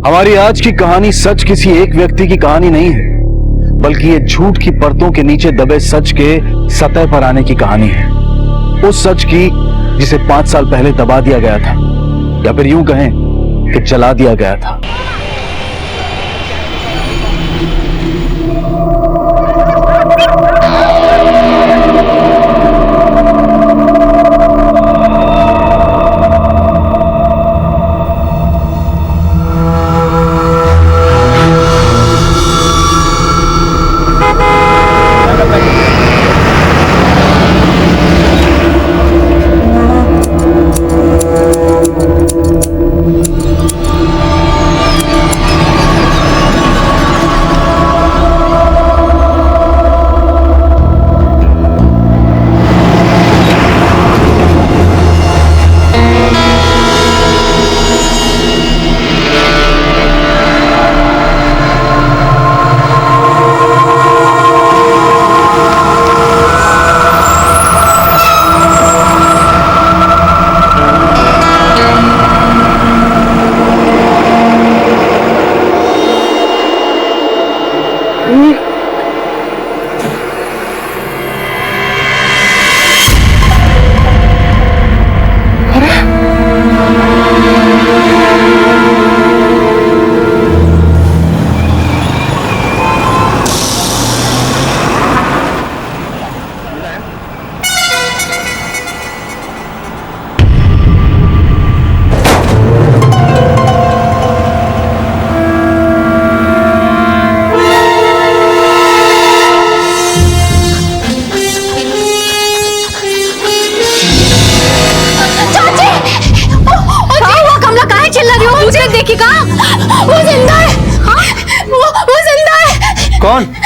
हमारी आज की कहानी सच किसी एक व्यक्ति की कहानी नहीं है, बल्कि ये झूठ की परतों के नीचे दबे सच के सतह पर आने की कहानी है। उस सच की जिसे 5 साल पहले दबा दिया गया था, या फिर यूं कहें कि जला दिया गया था।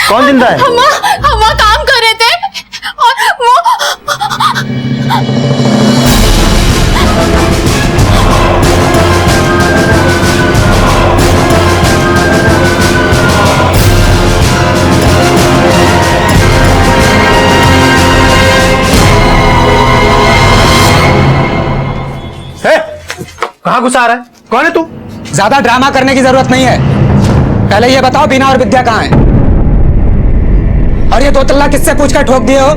कौन जिंदा है? हम काम कर रहे थे और वो कहाँ घुसा रहा है? कौन है तू? ज्यादा ड्रामा करने की जरूरत नहीं है। पहले ये बताओ बीना और विद्या कहाँ है? और ये 2 तल्ला किससे पूछकर ठोक दिए हो?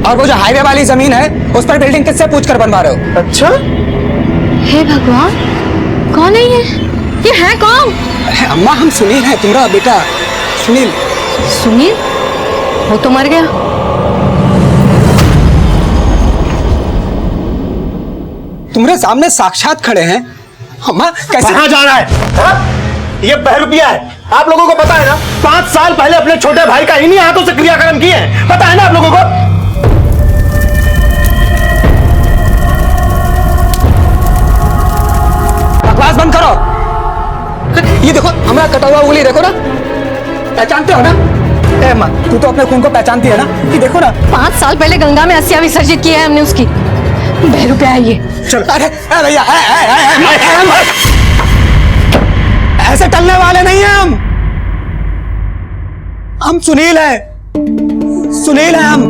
और वो जो हाईवे वाली जमीन है उस पर बिल्डिंग किससे पूछकर बनवा रहे हो? अच्छा, हे भगवान, कौन है ये है कौन? अम्मा हम सुनील हैं, तुम्हारा बेटा सुनील। सुनील? वो तो मर गया। तुम्हारे सामने साक्षात खड़े हैं। अम्मा कैसे? कहाँ जा रहा है? हा? ये बहरूपिया है, आप लोगों को पता है ना? 5 साल पहले अपने छोटे भाई का इन्हीं हाथों से क्रियाक्रम किए हैं, पता है ना आप लोगों को? बकवास बंद करो। ये देखो हमारा कटा हुआ उंगली देखो ना, पहचानते हो ना? ए माँ, तू तो अपने खून को पहचानती है ना? ये देखो ना, 5 साल पहले गंगा में अस्थियां विसर्जित की है हमने उसकी। बहरूपिया है ये। चलो। अरे भैया, ऐसे टलने वाले नहीं हैं हम सुनील हैं, सुनील हैं हम।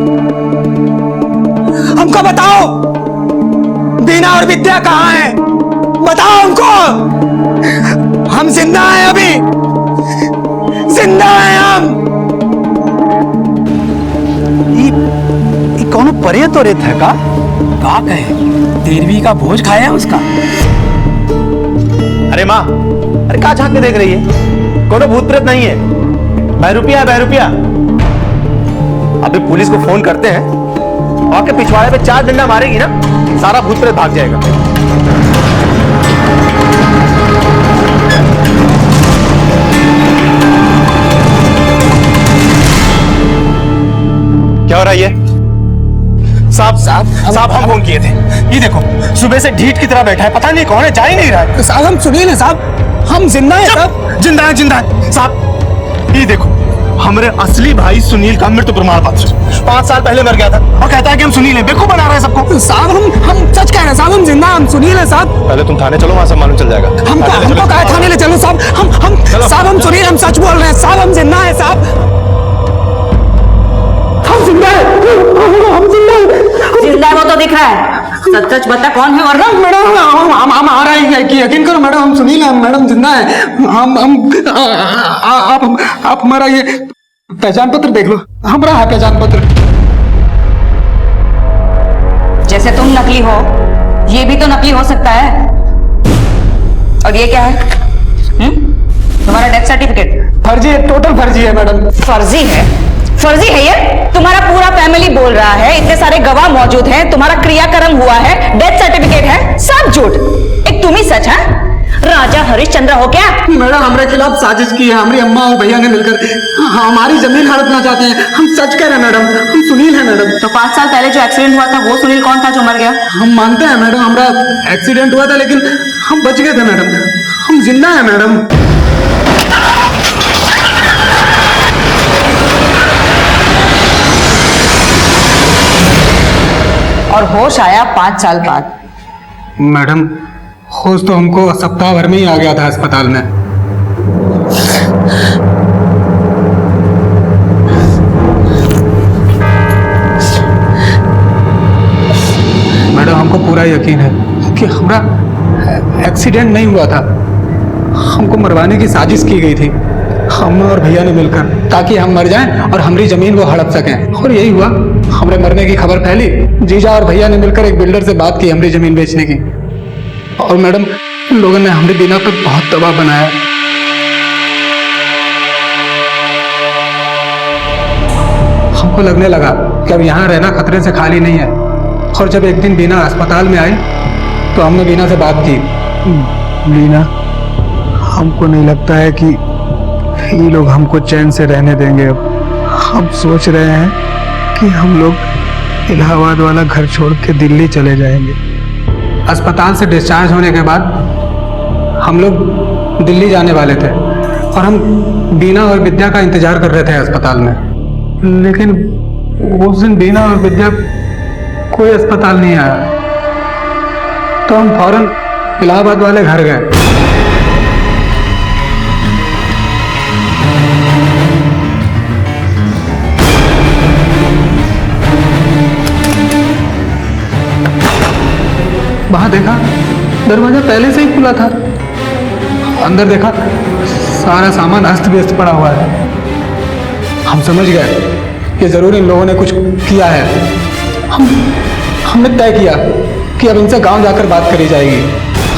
हमको बताओ बीना और विद्या कहाँ हैं? बताओ हमको। हम जिंदा हैं, अभी जिंदा हैं हम। ये कौन परे तो रेत है का कहे 13वीं का भोज खाया है उसका। अरे माँ, अरे कहाँ झांक के देख रही है? कोनो भूत प्रेत नहीं है, बहरूपिया है, बहरूपिया। अभी पुलिस को फोन करते हैं, आपके पिछवाड़े पे 4 डंडा मारेगी ना, सारा भूत प्रेत भाग जाएगा। क्या हो रहा है ये? साहब हम फोन किए थे। ये देखो सुबह से ढीठ की तरह बैठा है, पता नहीं कौन है, जा ही नहीं रहा है। साहब हम सुनील हैं साहब, हम जिंदा हैं साहब। जिंदा है साहब। ये देखो हमारे असली भाई सुनील का मृत्यु प्रमाण पत्र 5 साल पहले मर गया था और कहता है कि हम सुनील हैं, बेवकूफ बना रहे हैं सबको। साहब हम सच कह रहे हैं साहब, हम जिंदा, हम सुनील हैं साहब। पहले तुम थाने चलो, वहां सब मालूम चल जाएगा। हमको कहा थाने ले चलो साहब। हम सुनील, हम सच बोल रहे हैं साहब, हम जिंदा हैं साहब, हम जिंदा हैं, हम जिंदा हैं। जिंदा वो तो दिख रहा है, सच सच बता कौन है? वरना मैडम हमारा यकीन करो मैडम, हम सुनील हैं मैडम, जिंदा है। आप हमारा ये पहचान पत्र देख लो, हमारा है पहचान पत्र। जैसे तुम नकली हो, ये भी तो नकली हो सकता है। और ये क्या है? तुम्हारा डेथ सर्टिफिकेट फर्जी है, टोटल फर्जी है मैडम। फर्जी है? फर्जी है ये? तुम्हारा पूरा फैमिली बोल रहा है, इतने सारे गवाह मौजूद हैं, तुम्हारा क्रियाक्रम हुआ है, डेथ सर्टिफिकेट है, सब झूठ। एक तुम ही सच है? राजा हरिश्चंद्र हो क्या? मैडम हमारे खिलाफ साजिश की है, हमारी अम्मा और भैया ने मिलकर हमारी जमीन हड़पना चाहते हैं। हम सच कह रहे हैं मैडम, हम सुनील हैं मैडम। तो 5 साल पहले जो एक्सीडेंट हुआ था वो सुनील कौन था जो मर गया? हम मानते हैं मैडम, हमारा एक्सीडेंट हुआ था, लेकिन हम बच गए थे मैडम, हम जिंदा हैं मैडम। और होश आया 5 साल बाद। मैडम होश तो हमको सप्ताह भर में ही आ गया था अस्पताल में। मैडम हमको पूरा यकीन है कि हमारा एक्सीडेंट नहीं हुआ था, हमको मरवाने की साजिश की गई थी, हम और भैया ने मिलकर, ताकि हम मर जाएं और हमारी जमीन वो हड़प सकें। और यही हुआ, हमारे मरने की खबर फैली, जीजा और भैया ने मिलकर एक बिल्डर से बात की हमारी जमीन बेचने की। और मैडम लोगों ने हमारी बीना पर बहुत दबाव बनाया। हमको लगने लगा कि अब यहाँ रहना खतरे से खाली नहीं है। और जब एक दिन बीना अस्पताल में आई तो हमने बीना से बात की। बीना, हमको नहीं लगता है कि ये लोग हमको चैन से रहने देंगे। अब हम सोच रहे हैं कि हम लोग इलाहाबाद वाला घर छोड़ के दिल्ली चले जाएंगे। अस्पताल से डिस्चार्ज होने के बाद हम लोग दिल्ली जाने वाले थे और हम बीना और विद्या का इंतजार कर रहे थे अस्पताल में। लेकिन उस दिन बीना और विद्या कोई अस्पताल नहीं आया, तो हम फौरन इलाहाबाद वाले घर गए। वहां देखा दरवाजा पहले से ही खुला था। अंदर देखा सारा सामान अस्त व्यस्त पड़ा हुआ है। हम समझ गए कि जरूर इन लोगों ने कुछ किया है। हमने तय किया कि अब इनसे गांव जाकर बात करी जाएगी।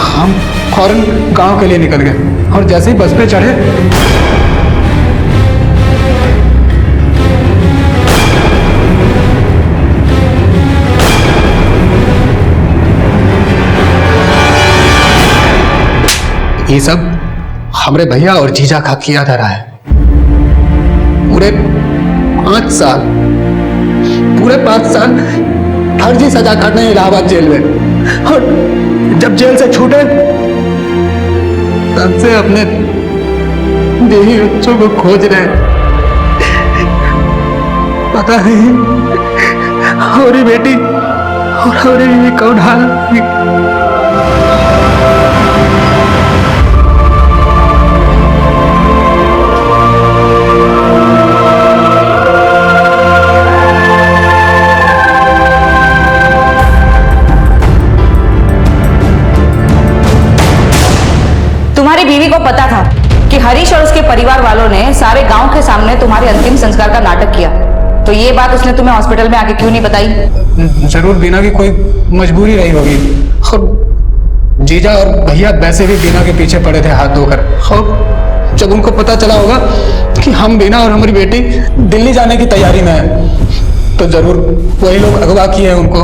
हम फौरन गांव के लिए निकल गए और जैसे ही बस पे चढ़े ये सब हमारे भैया और जीजा का किया धरा है। पूरे 5 साल फर्जी सजा काटने इलाहाबाद जेल में, और जब जेल से छूटे तब से अपने बीवी बच्चों को खोज रहे। पता नहीं हमारी बेटी और हमारी बीवी कौन हाल। तुम्हारी बीवी को पता था कि हरीश और उसके परिवार वालों ने सारे गांव के सामने तुम्हारे अंतिम संस्कार का नाटक किया, तो ये बात उसने तुम्हें हॉस्पिटल में आके क्यों नहीं बताई? जरूर बीना की कोई मजबूरी रही होगी। और जीजा और भैया वैसे भी बीना के पीछे पड़े थे हाथ धोकर। और जब उनको पता चला होगा कि हम बीना और हमारी बेटी दिल्ली जाने की तैयारी में है, तो जरूर वही लोग अगवा किए हैं उनको।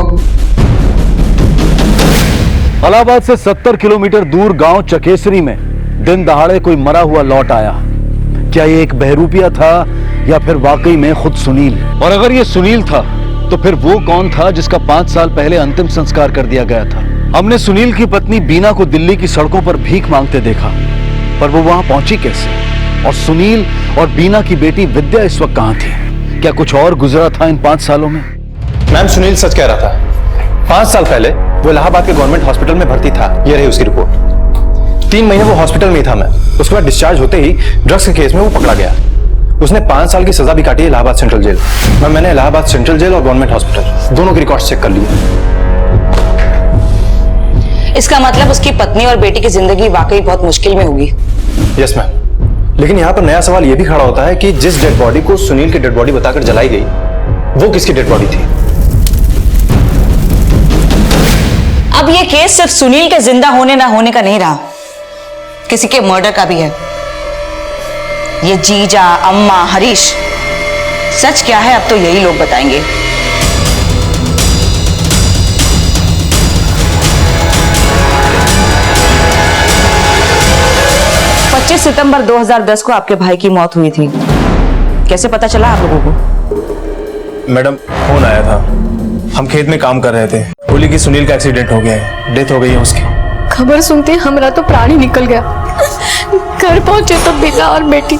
इलाहाबाद से 70 किलोमीटर दूर गांव चकेसरी में दिन दहाड़े कोई मरा हुआ लौट आया। क्या ये एक बहरूपिया था या फिर वाकई में खुद सुनील? और अगर ये सुनील था तो फिर वो कौन था जिसका 5 साल पहले अंतिम संस्कार कर दिया गया था? हमने सुनील की पत्नी बीना को दिल्ली की सड़कों पर भीख मांगते देखा, पर वो वहां पहुंची कैसे? और सुनील और बीना की बेटी विद्या इस वक्त कहां थी? क्या कुछ और गुजरा था इन 5 सालों में? मैम सुनील सच कह रहा था। 5 साल पहले वो इलाहाबाद के गवर्नमेंट हॉस्पिटल में भर्ती था। ये रही उसकी रिपोर्ट। 3 महीने वो हॉस्पिटल में ही था। मैं उसके बाद डिस्चार्ज होते ही ड्रग्स के केस में वो पकड़ा गया। उसने 5 साल की सजा भी काटी है इलाहाबाद सेंट्रल जेल। मैंने इलाहाबाद सेंट्रल जेल और गवर्नमेंट हॉस्पिटल दोनों के रिकॉर्ड्स चेक कर लिए। इसका मतलब उसकी पत्नी और बेटी की जिंदगी वाकई बहुत मुश्किल में होगी। यस मैम, लेकिन यहाँ पर नया सवाल यह भी खड़ा होता है कि जिस डेड बॉडी को सुनील की डेड बॉडी बताकर जलाई गई, वो किसकी डेड बॉडी थी? अब ये केस सिर्फ सुनील के जिंदा होने ना होने का नहीं रहा, किसी के मर्डर का भी है। ये जीजा, अम्मा, हरीश, सच क्या है अब तो यही लोग बताएंगे। सितंबर 2010 को आपके भाई की मौत हुई थी, कैसे पता चला आप लोगों को? मैडम, फोन आया था, हम खेत में काम कर रहे थे, बोली कि सुनील का एक्सीडेंट हो गया है, डेथ हो गई है उसकी। खबर सुनते हमारा तो प्राण ही निकल गया। घर पहुंचे तो बिना और बेटी।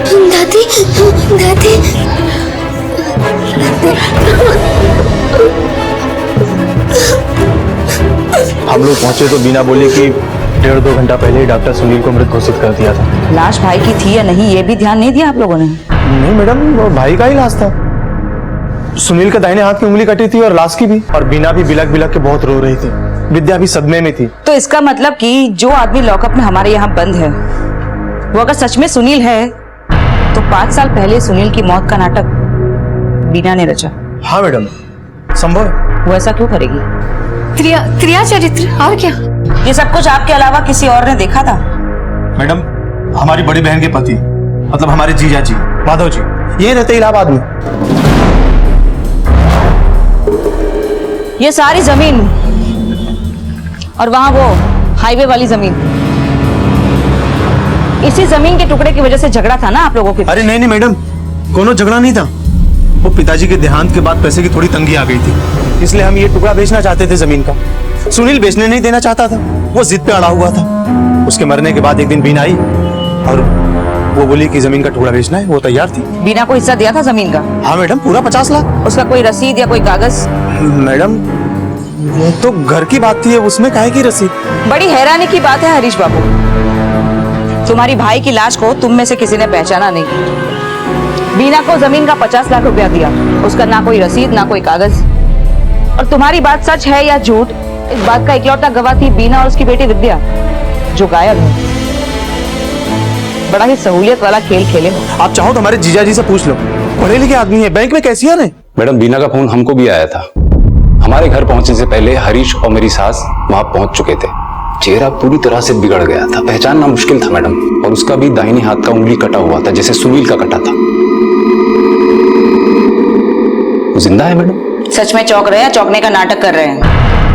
दादी, दादी। हम लोग पहुंचे तो बीना बोली कि 1.5-2 घंटा पहले ही डॉक्टर सुनील को मृत घोषित कर दिया था। लाश भाई की थी या नहीं ये भी ध्यान नहीं दिया आप लोगों ने? नहीं मैडम, वो भाई का ही लाश था। सुनील के दाहिने हाथ की उंगली कटी थी और लाश की भी, और बीना भी बिलक बिलक के बहुत रो रही थी। विद्या भी सदमे में थी। तो इसका मतलब कि जो आदमी लॉकअप में हमारे यहाँ बंद है वो अगर सच में सुनील है तो 5 साल पहले सुनील की मौत का नाटक बीना ने रचा। हाँ मैडम, संभव है। वो ऐसा क्यों करेगी? क्रिया चरित्र और क्या? ये सब कुछ आपके अलावा किसी और ने देखा था? मैडम, हमारी बड़ी बहन के पति, मतलब हमारे जीजा जी, माधव जी, ये रहते इलाहाबाद में। ये सारी जमीन और वहां वो हाईवे वाली जमीन, इसी जमीन के टुकड़े की वजह से झगड़ा था ना आप लोगों के? अरे नहीं नहीं मैडम, कोनो झगड़ा नहीं था। वो पिताजी के देहांत के बाद पैसे की थोड़ी तंगी आ गई थी, इसलिए हम ये टुकड़ा बेचना चाहते थे जमीन का। सुनील बेचने नहीं देना चाहता था, वो जिद पे अड़ा हुआ था। उसके मरने के बाद एक दिन बीना आई और वो बोली कि जमीन का टुकड़ा बेचना है, वो तैयार थी। बीना को हिस्सा दिया था जमीन का? हाँ मैडम, पूरा 50 लाख। उसका कोई रसीद या कोई कागज? मैडम, वो तो घर की बात थी, उसमें काहे की रसीद? बड़ी हैरानी की बात है हरीश बाबू, तुम्हारी भाई की लाश को तुम में से किसी ने पहचाना नहीं। बीना को जमीन का 50 लाख रुपया दिया, उसका ना कोई रसीद ना कोई कागज। और तुम्हारी बात सच है या झूठ, इस बात का इकलौता गवाह थी बीना और उसकी बेटी विद्या, जो गायब है। बड़ा ही सहूलियत वाला खेल खेले हो। आप चाहो तो हमारे जीजा जी से पूछ लो, पढ़े लिखे आदमी है, बैंक में कैशियर है। मैडम, बीना का फोन हमको भी आया था। हमारे घर पहुंचने से पहले हरीश और मेरी सास वहां पहुंच चुके थे। चेहरा पूरी तरह से बिगड़ गया था, पहचानना मुश्किल था मैडम, और उसका भी दाहिने हाथ का उंगली कटा हुआ था, जैसे सुनील का कटा था। वो जिंदा है मैडम? सच में चौंक रहे हैं, चौंकने का नाटक कर रहे हैं?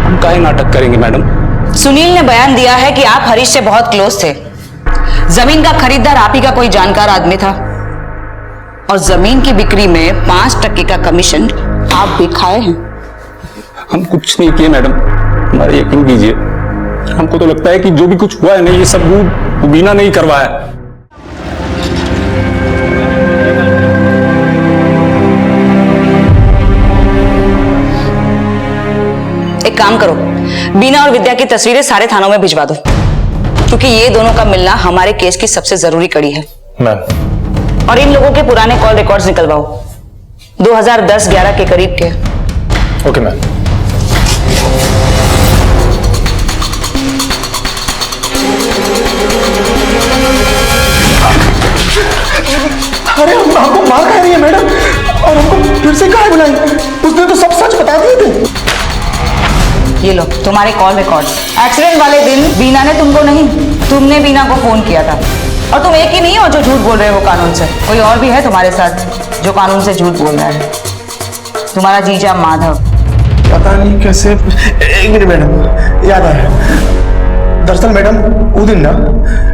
हम काहे नाटक करेंगे मैडम? सुनील ने बयान दिया है कि आप हरीश से बहुत क्लोज थे। जमीन का खरीदार आप ही का कोई जानकार आदमी था, और जमीन की बिक्री में 5% का कमीशन आप भी खाए हैं। हम कुछ नहीं किए मैडम, हमारे यकीन कीजिए। हमको तो लगता है कि जो भी कुछ हुआ है ना, ये सब वो बीना नहीं करवाया। एक काम करो, बीना और विद्या की तस्वीरें सारे थानों में भिजवा दो, क्योंकि ये दोनों का मिलना हमारे केस की सबसे जरूरी कड़ी है। मैम, और इन लोगों के पुराने कॉल रिकॉर्ड्स निकलवाओ, 2010-11 के करीब के। Okay ma'am. अरे हमको मार खा रही है मैडम, और हमको फिर से कहाँ बुलाई? उसने तो सब सच बता दिए थे। ये लो तुम्हारे कॉल रिकॉर्ड। एक्सीडेंट वाले दिन बीना ने तुमको नहीं, तुमने बीना को फोन किया था। और तुम एक ही नहीं हो जो झूठ बोल रहे हो कानून से, कोई और भी है तुम्हारे साथ जो कानून से झूठ बोल रहा है। तुम्हारा जीजा माधव। पता नहीं कैसे। एक मिनट मैडम, याद आया। दरअसल मैडम, वो दिन ना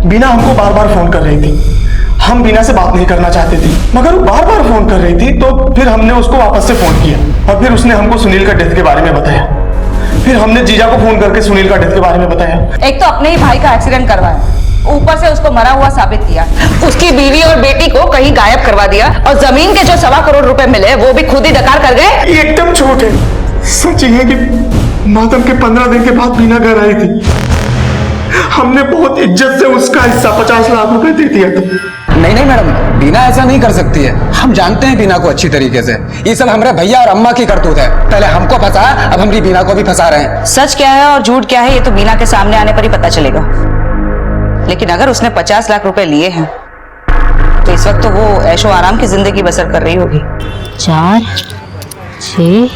बीना हमको बार बार फोन कर रही थी। हम बीना से बात नहीं करना चाहते थे, मगर वो बार बार फोन कर रही थी, तो फिर हमने उसको वापस से फोन किया, और फिर उसने हमको सुनील का डेथ के बारे में बताया। फिर हमने जीजा को फोन करके सुनील का डेथ के बारे में बताया। एक तो अपने ही भाई का एक्सीडेंट करवाया, ऊपर से उसको मरा हुआ साबित किया, उसकी बीवी और बेटी को कहीं गायब करवा दिया, और जमीन के जो 1.25 करोड़ रुपए मिले वो भी खुद ही डकार कर गए। ये एकदम झूठ है। सच है कि मातम के 15 दिन के बाद बीना घर आई थी। हमने बहुत इज्जत से उसका हिस्सा 50 लाख रुपए दे दिया था। नहीं नहीं मैडम, बीना ऐसा नहीं कर सकती है। हम जानते हैं बीना को अच्छी तरीके से। ये सब हमारे भैया और अम्मा की करतूत है। पहले हमको फंसा, अब हमारी बीना को भी फंसा रहे हैं। सच क्या है और झूठ क्या है ये तो बीना के सामने आने पर ही पता चलेगा। लेकिन अगर उसने 50 लाख रुपए लिए हैं तो इस वक्त तो वो ऐशो आराम की जिंदगी बसर कर रही होगी। 4, 6,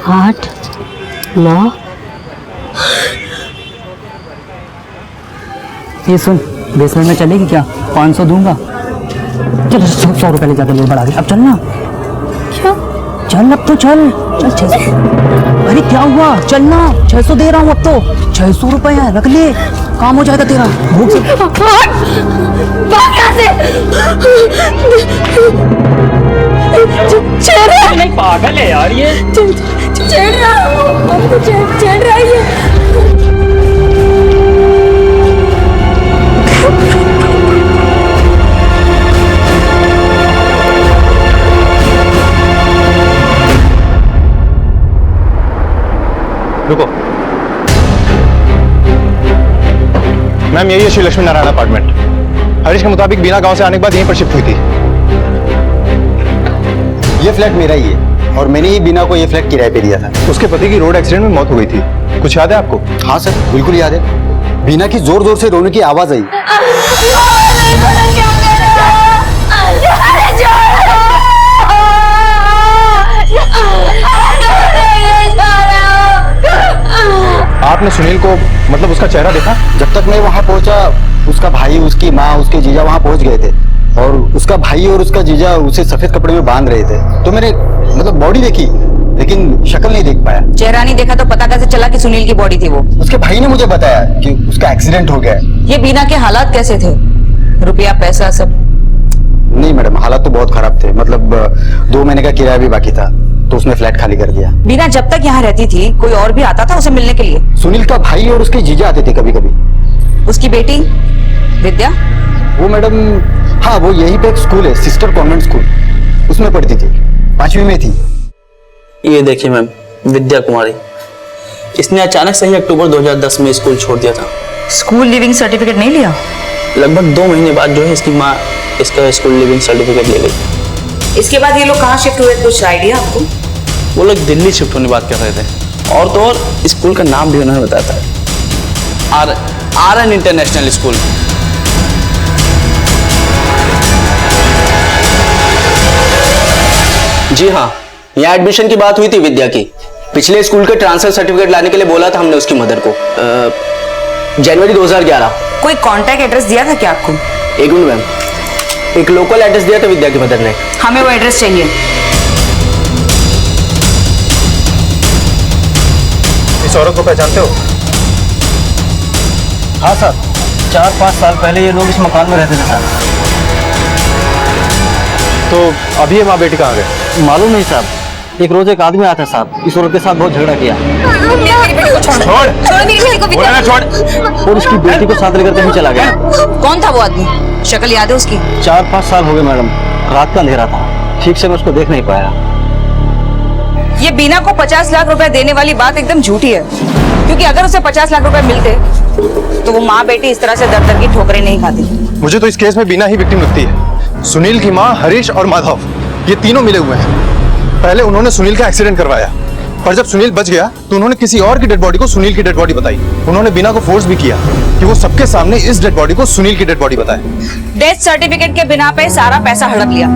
8, 9। ये सुन, बेसमेंट में चलेगी क्या? 500 दूंगा। चल 100 रुपए ले जाकर ले बढ़ा दे। अब चल ना। क्या? चल अब तो चल। चल 600। अरे क्या हुआ? चल ना, 600 दे रहा हूँ अब तो। 600 रुपए है, रख ले, काम हो जाएगा तेरा। भूख से नहीं पागल है यार ये। छेड़ रहा है ये। रुको मैम, यही है श्री लक्ष्मी नारायण अपार्टमेंट। हरीश के मुताबिक बीना गांव से आने के बाद यहीं पर शिफ्ट हुई थी। ये फ्लैट मेरा ही है और मैंने ही बीना को ये फ्लैट किराए पे दिया था। उसके पति की रोड एक्सीडेंट में मौत हो गई थी, कुछ याद है आपको? हाँ सर, बिल्कुल याद है। बीना की जोर जोर से रोने की आवाज आई। आपने सुनील को, मतलब उसका चेहरा देखा? जब तक मैं वहाँ पहुंचा, उसका भाई, उसकी माँ, उसके जीजा वहाँ पहुंच गए थे और उसका भाई और उसका जीजा उसे सफेद कपड़े में बांध रहे थे। तो मैंने मतलब बॉडी देखी लेकिन शक्ल नहीं देख पाया। चेहरा नहीं देखा तो पता कैसे चला कि सुनील की बॉडी थी वो? उसके भाई ने मुझे बताया कि उसका एक्सीडेंट हो गया है। ये बीना के हालात कैसे थे? रुपया पैसा सब? नहीं मैडम, हालात तो बहुत खराब थे। मतलब 2 महीने का किराया भी बाकी था तो उसने फ्लैट खाली कर दिया। बीना जब तक यहाँ रहती थी कोई और भी आता था उसे मिलने के लिए? सुनील का भाई और उसके जीजा आते थे कभी कभी। उसकी बेटी विद्या? वो मैडम, हाँ वो यहीं पे एक स्कूल है, सिस्टर कॉन्वेंट स्कूल, उसमें पढ़ती थी, 5वीं में थी। ये देखिए मैम, विद्या कुमारी। इसने अचानक से ही अक्टूबर 2010 में स्कूल छोड़ दिया था। स्कूल लिविंग सर्टिफिकेट नहीं लिया? लगभग 2 महीने बाद जो है इसकी माँ इसका स्कूल लिविंग सर्टिफिकेट ले गई। इसके बाद ये लोग कहाँ शिफ्ट हुए, कुछ आइडिया आपको? वो लोग दिल्ली शिफ्ट होने की बात कर रहे थे। और तो और स्कूल का नाम भी उन्होंने बताया था, आरएन इंटरनेशनल स्कूल। जी हाँ, यहाँ एडमिशन की बात हुई थी विद्या की। पिछले स्कूल के ट्रांसफर सर्टिफिकेट लाने के लिए बोला था हमने उसकी मदर को। जनवरी 2011। कोई कॉन्टैक्ट एड्रेस दिया था क्या आपको? एक मिनट मैम, एक लोकल एड्रेस दिया था विद्या की मदर ने। हमें वो एड्रेस चाहिए। इस औरत को पहचानते हो? हाँ सर, 4-5 साल पहले ये लोग इस मकान में रहते थे सर। तो अभी ये माँ बेटी कहाँ गए? मालूम नहीं साहब, एक रोज एक आदमी आता है साहब, इस औरत के साथ बहुत झगड़ा किया और उसकी बेटी को साथ लेकर कहीं चला गया। कौन था वो आदमी? शक्ल याद है उसकी? 4-5 साल हो गए मैडम, रात का अंधेरा था, ठीक से मैं उसको देख नहीं पाया। ये बीना को 50 लाख रुपए देने वाली बात एकदम झूठी है, क्योंकि अगर उसे 50 लाख रुपए मिलते तो वो माँ बेटी इस तरह से दर दर की ठोकरें नहीं खाती। मुझे तो इस केस में बीना ही विक्टिम लगती है। सुनील की माँ, हरीश और माधव, ये तीनों मिले हुए हैं। पहले उन्होंने सुनील का एक्सीडेंट करवाया, पर जब सुनील बच गया तो उन्होंने किसी और की डेड बॉडी को सुनील की डेड बॉडी बताई। उन्होंने बीना को फोर्स भी किया कि वो सबके सामने इस डेड बॉडी को सुनील की डेड बॉडी बताए। डेथ सर्टिफिकेट के बिना पे सारा पैसा हड़प लिया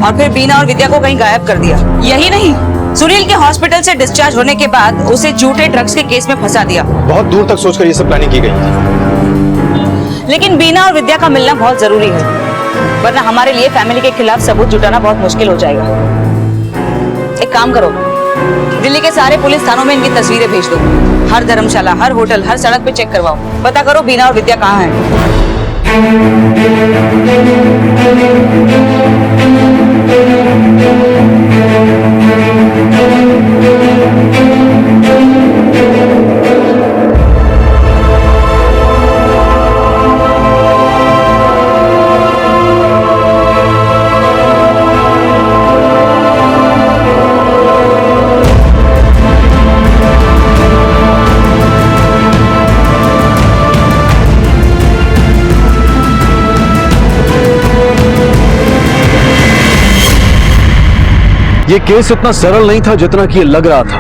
और फिर बीना और विद्या को कहीं गायब कर दिया। यही नहीं, सुनील के हॉस्पिटल से डिस्चार्ज होने के बाद उसे झूठे ड्रग्स के केस में फंसा दिया। बहुत दूर तक सोचकर ये सब प्लानिंग की गई थी। लेकिन बीना और विद्या का मिलना बहुत जरूरी है, वरना हमारे लिए फैमिली के खिलाफ सबूत जुटाना बहुत मुश्किल हो जाएगा। एक काम करो, दिल्ली के सारे पुलिस थानों में इनकी तस्वीरें भेज दो। हर धर्मशाला, हर होटल, हर सड़क पे चेक करवाओ, पता करो बीना और विद्या कहाँ हैं। ये केस इतना सरल नहीं था जितना कि ये लग रहा था।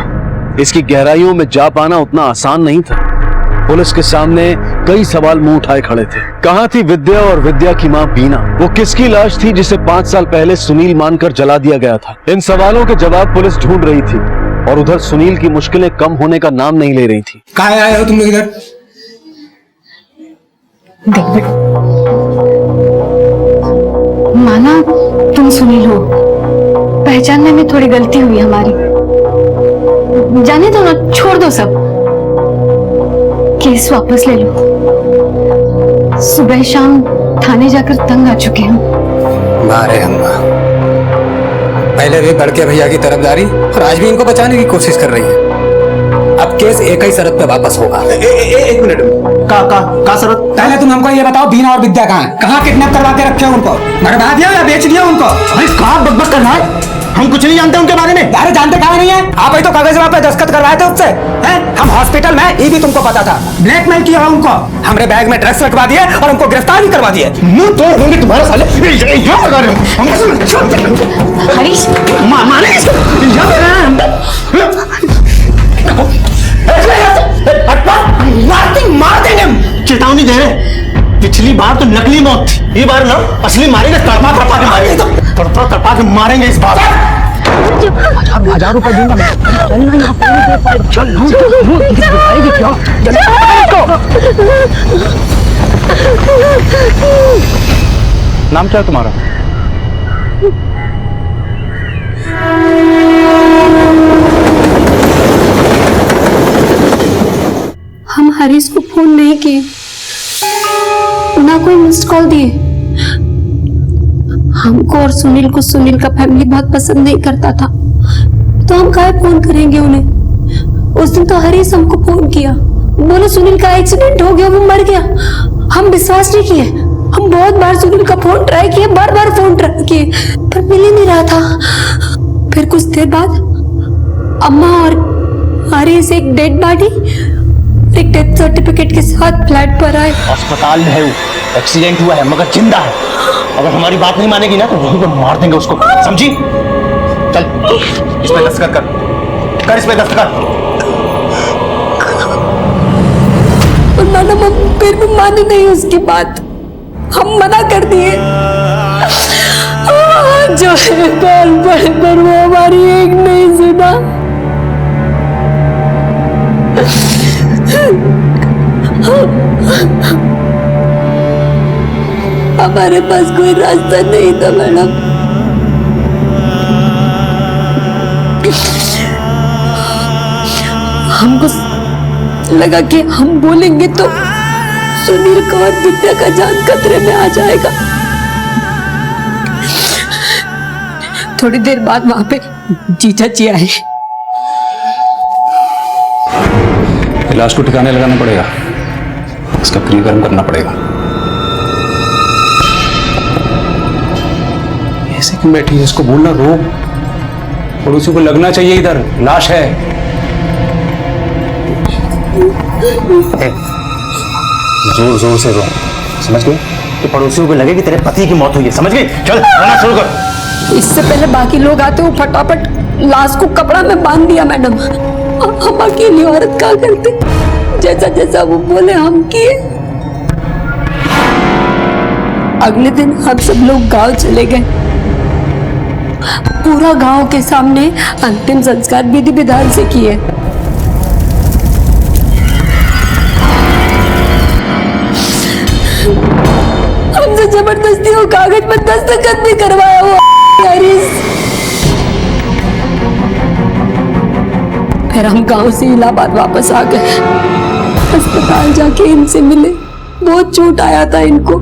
इसकी गहराइयों में जा पाना उतना आसान नहीं था। पुलिस के सामने कई सवाल मुंह उठाए खड़े थे। कहां थी विद्या और विद्या की मां बीना? वो किसकी लाश थी जिसे 5 साल पहले सुनील मानकर जला दिया गया था? इन सवालों के जवाब पुलिस ढूंढ रही थी और उधर सुनील की मुश्किलें कम होने का नाम नहीं ले रही थी। कहाँ आए हो तुम लोग इधर? देख माना तुम सुनील हो, पहचानने में थोड़ी गलती हुई हमारी। जाने दो ना, छोड़ दो सब, केस वापस ले लो। सुबह शाम थाने जाकर तंग आ चुके हैं। मारे अम्मा, पहले भी बड़के भैया की तरफदारी और आज भी इनको बचाने की कोशिश कर रही है। अब केस एक ही शरत पे वापस होगा। एक मिनट, का शरत? पहले तुम हमको ये बताओ, बीना और विद्या कहाँ है? कहाँ किडनैप करवा के रखे हो उनको? मरवा दिया या बेच दिया उनको? अरे कहाँ बकबक कर रहा है? हम कुछ नहीं जानते उनके बारे में। अरे जानते कहाँ नहीं है? आप ही तो कागज पे दस्तखत करवाए थे उससे, हैं? हम हॉस्पिटल में, ये भी तुमको पता था। ब्लैकमेल किया उनको, हमरे बैग में ड्रग्स रखवा दिए और हमको गिरफ्तार भी करवा दिए। मुंह तोड़ दूंगी तुम्हारा साले। इल्जाम लगा रहे हो हरीश, मारेंगे इसको, इल्जाम लगा रहे हैं। मार देंगे हम। चेतावनी दे रहे। पिछली बार तो नकली मौत थी, ये बार ना असली मारेंगे। तड़पा तड़पा के मारेंगे, तड़पा तड़पा के मारेंगे इस बार। 1000 रुपए दूंगा मैं। चल ना, यहाँ पे चल दिखाएगी क्या? नाम क्या है तुम्हारा? हम हरीश को फोन नहीं किए, ना कोई मिस्ड कॉल दिए। हमको और सुनील को सुनील का फैमिली बहुत पसंद नहीं करता था, तो हम काहे फोन करेंगे उन्हें। उस दिन तो हरीश हमको फोन किया, बोले सुनील का एक्सीडेंट हो गया, वो मर गया। हम विश्वास नहीं किए। हम बहुत बार सुनील का फोन ट्राई किए, बार बार फोन ट्राई किए, पर मिल ही नहीं रहा था। फिर कुछ देर बाद अम्मा और हरीश एक डेड बॉडी, एक डेथ सर्टिफिकेट के साथ फ्लैट पर आए। अस्पताल में है वो, एक्सीडेंट हुआ है मगर जिंदा है। अगर हमारी बात नहीं मानेगी ना तो वहीं पे मार देंगे उसको, समझी? चल इसमें दस्तखत कर, इसमें दस्तखत। मैडम हम फिर भी माने नहीं उसकी बात, हम मना कर दिए। जो है कॉल पर वो हमारी एक नहीं सुना। हमारे पास कोई रास्ता नहीं था मैडम। हमको लगा कि हम बोलेंगे तो सुनील का और विद्या का जान खतरे में आ जाएगा। थोड़ी देर बाद वहां पे जीजा जी आए। लाश को ठिकाने लगाना पड़ेगा, इसका क्रियाकर्म करना पड़ेगा। ऐसे क्यों बैठी है? इसको बोलना रोक, पड़ोसी को लगना चाहिए इधर लाश है। जोर जोर से रो, समझ गए? तो पड़ोसियों को लगे कि तेरे पति की मौत हुई है, समझ गए? चल रोना शुरू कर। इससे पहले बाकी लोग आते वो फटाफट लाश को कपड़ा में बांध दिया मैडम। हम अकेली औरत क्या करते? जैसा जैसा वो बोले हम किए। अगले दिन हम सब लोग गांव चले गए। पूरा गांव के सामने अंतिम संस्कार विधि विधान से किए। हमसे जबरदस्ती वो कागज पर दस्तखत भी करवाया हुआ। फिर हम गांव से इलाहाबाद वापस आ गए। अस्पताल जाके इनसे मिले, बहुत चोट आया था इनको।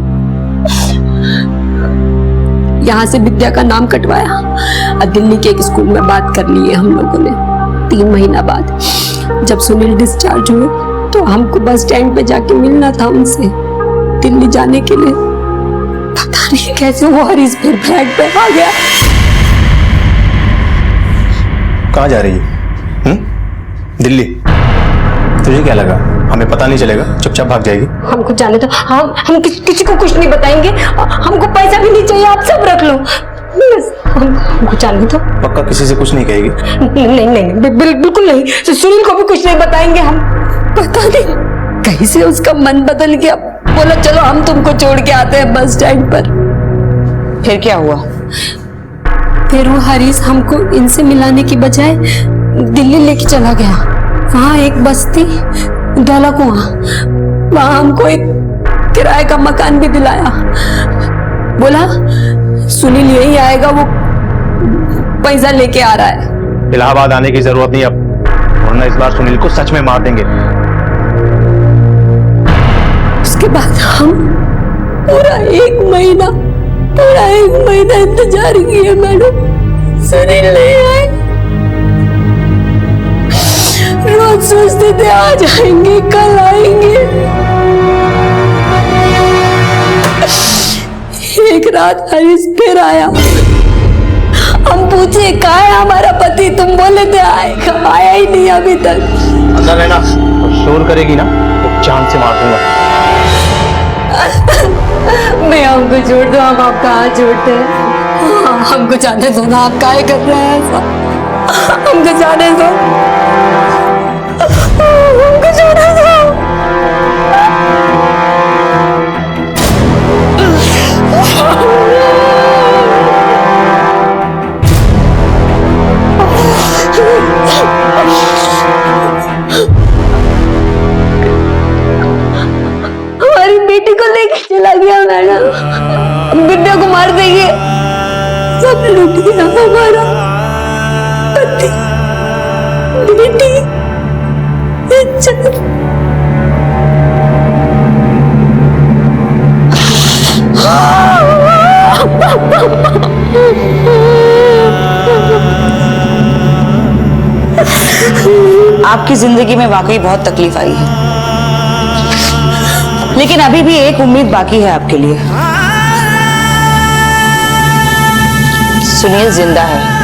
यहाँ से विद्या का नाम कटवाया और दिल्ली के एक स्कूल में बात कर ली है हम लोगों ने। 3 महीना बाद जब सुनील डिस्चार्ज हुए तो हमको बस स्टैंड पे जाके मिलना था उनसे दिल्ली जाने के लिए। पता नहीं कैसे वो हरीश फिर फ्लैट पे आ गया। कहाँ जा रही है? दिल्ली? तुझे क्या लगा हमें पता नहीं चलेगा, चुपचाप भाग जाएगी? हमको जाने दो, हम किसी को कुछ नहीं बताएंगे। हमको पैसा भी नहीं चाहिए, आप सब रख लो बस। हमको जानने दो। पक्का किसी से कुछ नहीं कहेगी? नहीं नहीं बिल्कुल नहीं, सुनील को भी कुछ नहीं बताएंगे हम। पता नहीं कहीं से उसका मन बदल गया, बोला चलो हम तुमको छोड़ के आते हैं बस स्टैंड पर। फिर क्या हुआ? फिर वो हरीश हमको इनसे मिलाने की बजाय दिल्ली लेके चला गया। वहाँ एक बस्ती दौला कुआं, वहाँ हमको एक किराए का मकान भी दिलाया। बोला सुनील यही आएगा, वो पैसा लेके आ रहा है। इलाहाबाद आने की जरूरत नहीं अब, वरना इस बार सुनील को सच में मार देंगे। उसके बाद हम पूरा एक महीना इंतजार किया मैडम, सुनील नहीं आए। रोज सोचते थे आज आएंगे कल आएंगे। एक रात हरीश फिर आया, हम पूछे कहाँ है हमारा पति, तुम बोले थे आएगा, आया ही नहीं अभी तक। अंदर रहना, तो शोर करेगी ना तो जान से मार दूंगा। मैं हमको छोड़ दो, हम आपका हाथ जोड़ते हैं। हमको जाने दो ना, आप काहे कर रहे हैं ऐसा? हमको जाने दो, हमको जाने दो। हमारी बेटी को लेके चला गया मैडम, विद्या को मार देंगे, सब लूट गया हमारा पति, बेटी, इज्जत। आपकी जिंदगी में वाकई बहुत तकलीफ आई है, लेकिन अभी भी एक उम्मीद बाकी है आपके लिए। सुनील जिंदा है।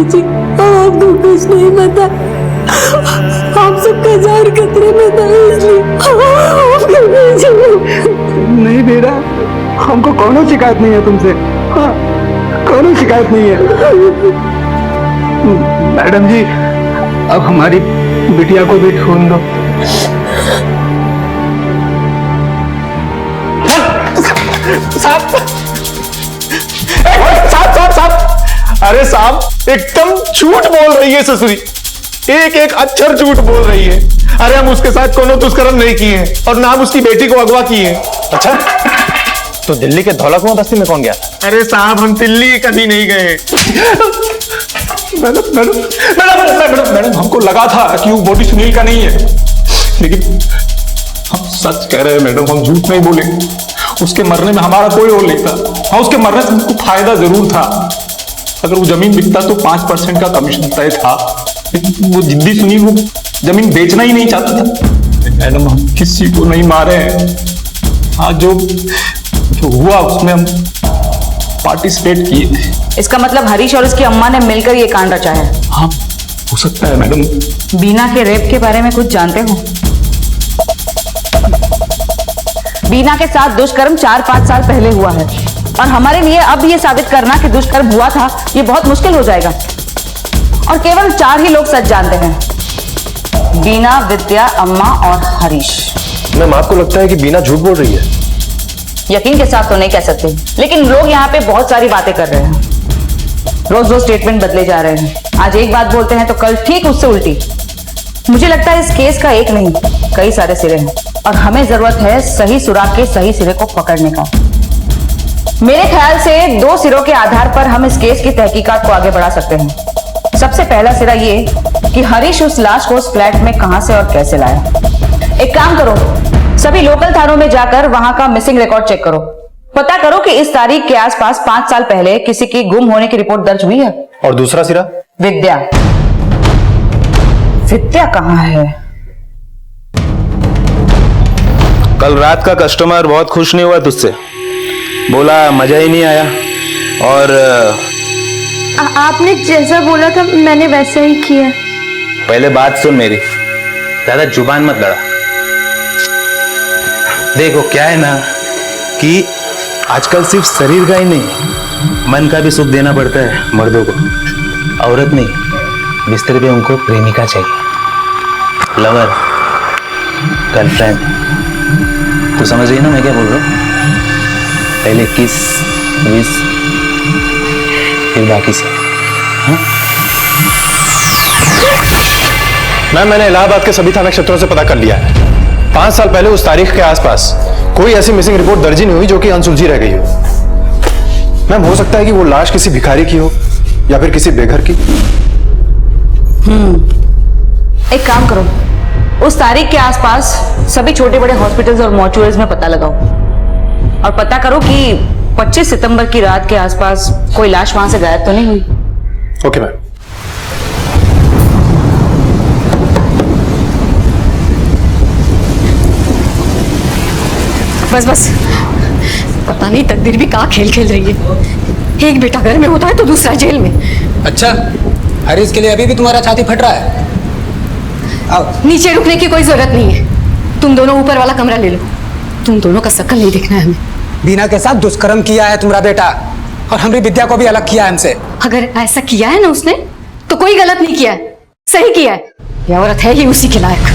आपको कुछ नहीं पता, आप सबका जार खतरे में था इसलिए नहीं बेटा, हमको कोनो शिकायत नहीं है तुमसे। हाँ, कोनो शिकायत नहीं है। मैडम जी, अब हमारी बिटिया को भी ढूंढ दो। साहब, अरे साहब एकदम झूठ बोल रही है ससुरी, एक एक अक्षर झूठ बोल रही है। अरे हम उसके साथ कोनो दुष्कर्म नहीं किए हैं और ना हम उसकी बेटी को अगवा किए हैं। अच्छा, तो दिल्ली के धौला कुआं बस्ती में कौन गया? अरे साहब हम दिल्ली कभी नहीं गए। Madam madam madam madam madam हमको लगा था कि वो बॉडी सुनील का नहीं है, लेकिन हम सच कह रहे हैं मैडम, हम झूठ नहीं बोले। उसके मरने में हमारा कोई रोल नहीं था। हाँ, उसके मरने से हमको फायदा जरूर था। अगर वो जमीन बिकता तो 5% का कमीशन तय था। वो जिद्दी सुनील वो जमीन बेचना ही नहीं चाहता था। मैडम हम किसी को नहीं मारे हैं। हाँ, जो हुआ उसमें हम पार्टिसिपेट किए थे। इसका मतलब हरीश और उसकी अम्मा ने मिलकर ये कांड रचा है। हाँ, हो सकता है मैडम। बीना के रेप के बारे में कुछ जानते हो? बीना के साथ दुष्कर्म 4-5 साल पहले हुआ है और हमारे लिए अब ये साबित करना कि दुष्कर्म हुआ था ये बहुत मुश्किल हो जाएगा। और केवल 4 ही लोग सच जानते हैं, बीना, विद्या, अम्मा और हरीश। मैम आपको लगता है कि बीना झूठ बोल रही है? यकीन के साथ तो नहीं कह सकते, लेकिन लोग यहाँ पे बहुत सारी बातें कर रहे हैं। रोज रोज स्टेटमेंट बदले जा रहे हैं। आज एक बात बोलते हैं तो कल ठीक उससे उल्टी। मुझे लगता है इस केस का एक नहीं कई सारे सिरे हैं और हमें जरूरत है सही सुराग के सही सिरे को पकड़ने का। मेरे ख्याल से 2 सिरों के आधार पर हम इस केस की तहकीकात को आगे बढ़ा सकते हैं। सबसे पहला सिरा ये कि हरीश उस लाश को उस फ्लैट में कहां से और कैसे लाया। एक काम करो, सभी लोकल थानों में जाकर वहां का मिसिंग रिकॉर्ड चेक करो, पता करो कि इस तारीख के आसपास 5 साल पहले किसी की गुम होने की रिपोर्ट दर्ज हुई है। और दूसरा सिरा? विद्या। विद्या कहां है? कल रात का कस्टमर बहुत खुश नहीं हुआ तुझसे, बोला मजा ही नहीं आया। और आपने जैसा बोला था मैंने वैसा ही किया। पहले बात सुन मेरी, ज्यादा जुबान मत लड़ा। देखो क्या है ना कि आजकल सिर्फ शरीर का ही नहीं, मन का भी सुख देना पड़ता है मर्दों को। औरत नहीं, बिस्तर पे उनको प्रेमिका चाहिए, लवर, गर्लफ्रेंड। तू समझ रही ना मैं क्या बोल रहा हूँ? पहले किस विस, फिर बाकी से। मैंने इलाहाबाद के सभी थाना क्षेत्रों से पता कर लिया है। 5 साल पहले उस तारीख के आसपास कोई ऐसी मिसिंग रिपोर्ट दर्ज ही नहीं हुई जो कि अनसुलझी रह गई हो। मैम, हो सकता है कि वो लाश किसी भिखारी की हो या फिर किसी बेघर की। एक काम करो, उस तारीख के आसपास सभी छोटे बड़े हॉस्पिटल्स और मॉर्चुरीज में पता लगाओ और पता करो कि 25 सितंबर की रात के आसपास कोई लाश वहां से गायब तो नहीं हुई। Okay ma'am. बस बस, पता नहीं तकदीर भी कहाँ खेल खेल रही है। एक बेटा घर में होता है तो दूसरा जेल में। अच्छा, हरीश के लिए अभी भी तुम्हारा छाती फट रहा है? आओ। नीचे रुकने की कोई जरूरत नहीं है, तुम दोनों ऊपर वाला कमरा ले लो। तुम दोनों का शक्ल नहीं देखना है हमें। बीना के साथ दुष्कर्म किया है तुम्हारा बेटा, और हमारी विद्या को भी अलग किया है हमसे। अगर ऐसा किया है ना उसने, तो कोई गलत नहीं किया है, सही किया है। यह औरत है ही उसी के लायक।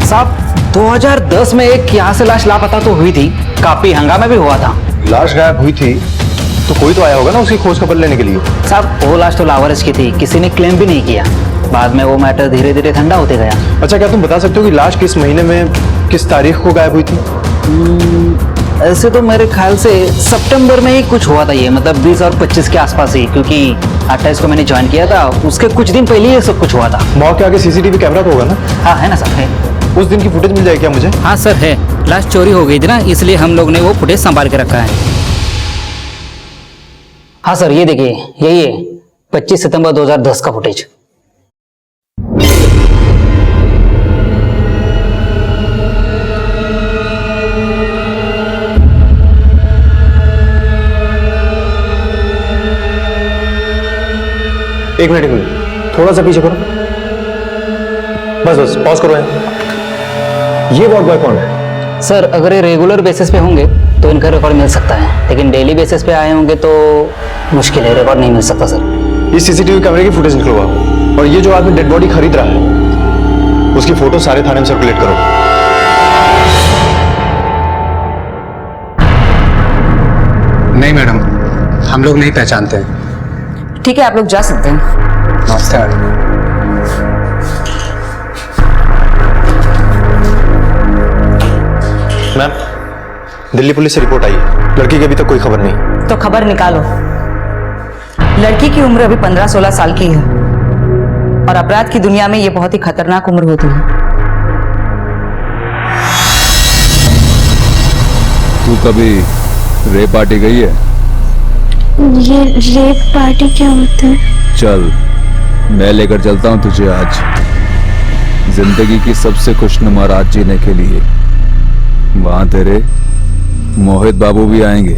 साहब 2010 में एक यहाँ से लाश लापता तो हुई थी, काफी हंगामा भी हुआ था। लाश गायब हुई थी तो कोई तो आया होगा ना उसकी खोज खबर लेने के लिए। साहब वो लाश तो लावारिस की थी, किसी ने क्लेम भी नहीं किया। बाद में वो मैटर धीरे धीरे ठंडा होते गया। अच्छा, क्या तुम बता सकते हो कि लाश किस महीने में किस तारीख को गायब हुई थी? ऐसे तो मेरे ख्याल से सितंबर में ही कुछ हुआ था ये, मतलब 20 और 25 के आसपास ही, क्योंकि 28 को मैंने ज्वाइन किया था, उसके कुछ दिन पहले ये सब कुछ हुआ था। मौके आगे सीसीटीवी कैमरा तो होगा ना? हाँ है ना सर, है। उस दिन की फुटेज मिल जाएगी क्या मुझे? हाँ सर है, लाश चोरी हो गई थी ना, इसलिए हम लोग ने वो फुटेज संभाल के रखा है। हाँ सर, ये देखिए, यही है 25 सितंबर 2010 का फुटेज। एक मिनट, थोड़ा सा पीछे करो। बस पॉज करो। ये वॉर्ड बॉय कौन है? सर अगर ये रेगुलर बेसिस पे होंगे तो इनका रिकॉर्ड मिल सकता है, लेकिन डेली बेसिस पे आए होंगे तो मुश्किल है, रिकॉर्ड नहीं मिल सकता सर। इस सीसीटीवी कैमरे की फुटेज निकलवाओ, और ये जो आदमी डेड बॉडी खरीद रहा है उसकी फोटो सारे थाने में सर्कुलेट करो। नहीं मैडम, हम लोग नहीं पहचानते हैं। ठीक है, आप लोग जा सकते हैं। नमस्ते मैडम। मैम, दिल्ली पुलिस से रिपोर्ट आई है, लड़की की अभी तक कोई खबर नहीं। तो खबर निकालो। लड़की की उम्र अभी 15-16 साल की है, और अपराध की दुनिया में ये बहुत ही खतरनाक उम्र होती है। तू कभी रेप पार्टी गई है? ये रेप पार्टी क्या होता है? चल मैं लेकर चलता हूँ तुझे आज जिंदगी की सबसे खुशनुमा रात जीने के लिए। वहां तेरे मोहित बाबू भी आएंगे।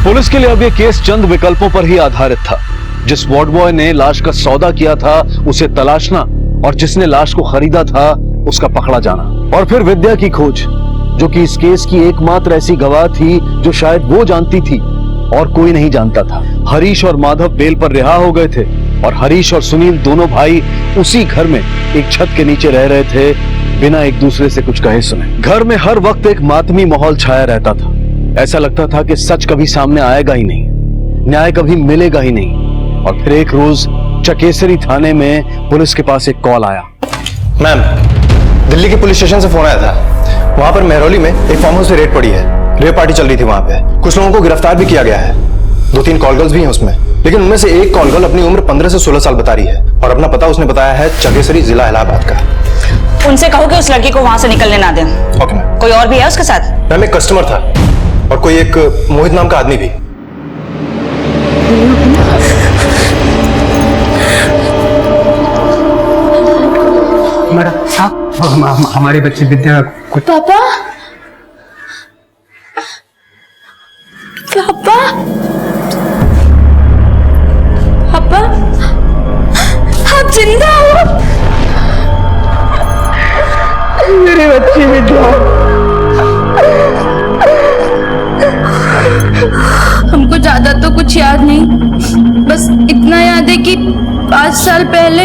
पुलिस के लिए अब यह केस चंद विकल्पों पर ही आधारित था। जिस वार्ड बॉय ने लाश का सौदा किया था उसे तलाशना, और जिसने लाश को खरीदा था उसका पकड़ा जाना, और फिर विद्या की खोज, जो कि इस केस की एकमात्र ऐसी गवाह थी जो शायद वो जानती थी और कोई नहीं जानता था। हरीश और माधव बेल पर रिहा हो गए थे, और हरीश और सुनील दोनों भाई उसी घर में एक छत के नीचे रह रहे थे, बिना एक दूसरे से कुछ कहे सुने। घर में हर वक्त एक मातमी माहौल छाया रहता था। ऐसा लगता था कि सच कभी सामने आएगा ही नहीं, न्याय कभी मिलेगा ही नहीं। और फिर एक रोज चकेसरी थाने में पुलिस के पास एक कॉल आया। मैम, दिल्ली के पुलिस स्टेशन से फोन आया था। वहां पर मेहरौली में एक फार्म हाउस में रेड पड़ी है। रेप पार्टी चल रही थी वहां पे। कुछ लोगों को गिरफ्तार भी किया गया है। 2-3 कॉल गर्ल्स भी हैं उसमें, लेकिन उनमें से एक कॉल गर्ल अपनी उम्र 15 से 16 साल बता रही है और अपना पता उसने बताया है चकेसरी, जिला इलाहाबाद का। उनसे कहो कि उस लड़की को वहां से निकलने ना दें। Okay ma'am. कोई और भी है उसके साथ? मैम, एक कस्टमर था और कोई एक मोहित नाम का आदमी भी। हमारी बच्ची विद्या कुछ पापा, पापा, पापा, आप जिंदा हो? मेरी बच्ची विद्या। हमको ज्यादा तो कुछ याद नहीं, बस इतना याद है कि 5 साल पहले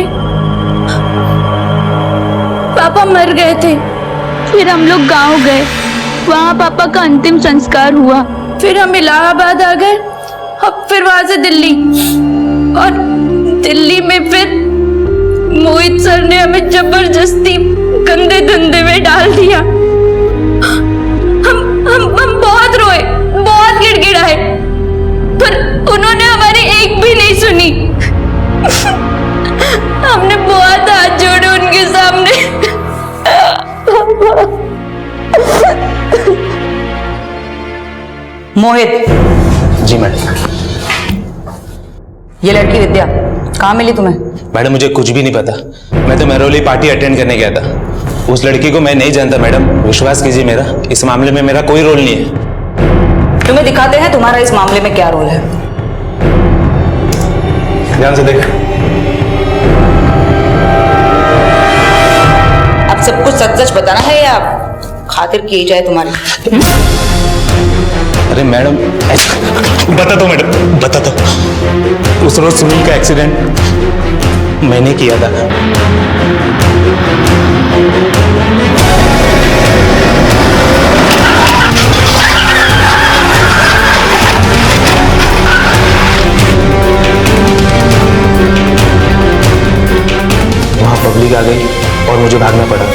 पापा मर गए थे। फिर हम लोग गांव गए, वहाँ पापा का अंतिम संस्कार हुआ। फिर हम इलाहाबाद आ गए, अब फिर वहां से दिल्ली, और दिल्ली में फिर मोहित सर ने हमें जबरदस्ती गंदे धंधे में डाल दिया। हम बहुत रोए, बहुत गिड़गिड़ाए, पर उन्होंने हमारी एक भी नहीं सुनी। हमने बहुत हाथ जोड़े उनके सामने। मोहित। जी मैडम। ये लड़की विद्या कहाँ मिली तुम्हें? मैडम, मुझे कुछ भी नहीं पता। मैं तो मेहरौली पार्टी अटेंड करने गया था। उस लड़की को मैं नहीं जानता मैडम, विश्वास कीजिए मेरा, इस मामले में मेरा कोई रोल नहीं है। तुम्हें दिखाते हैं तुम्हारा इस मामले में क्या रोल है। ध्यान से देख। अब सब कुछ सच सच बताना है या खातिर की जाए तुम्हारी? अरे मैडम, बता दो मैडम, बता दो। उस रोज सुनील का एक्सीडेंट मैंने किया था। वहां पब्लिक आ गई और मुझे भागना पड़ा।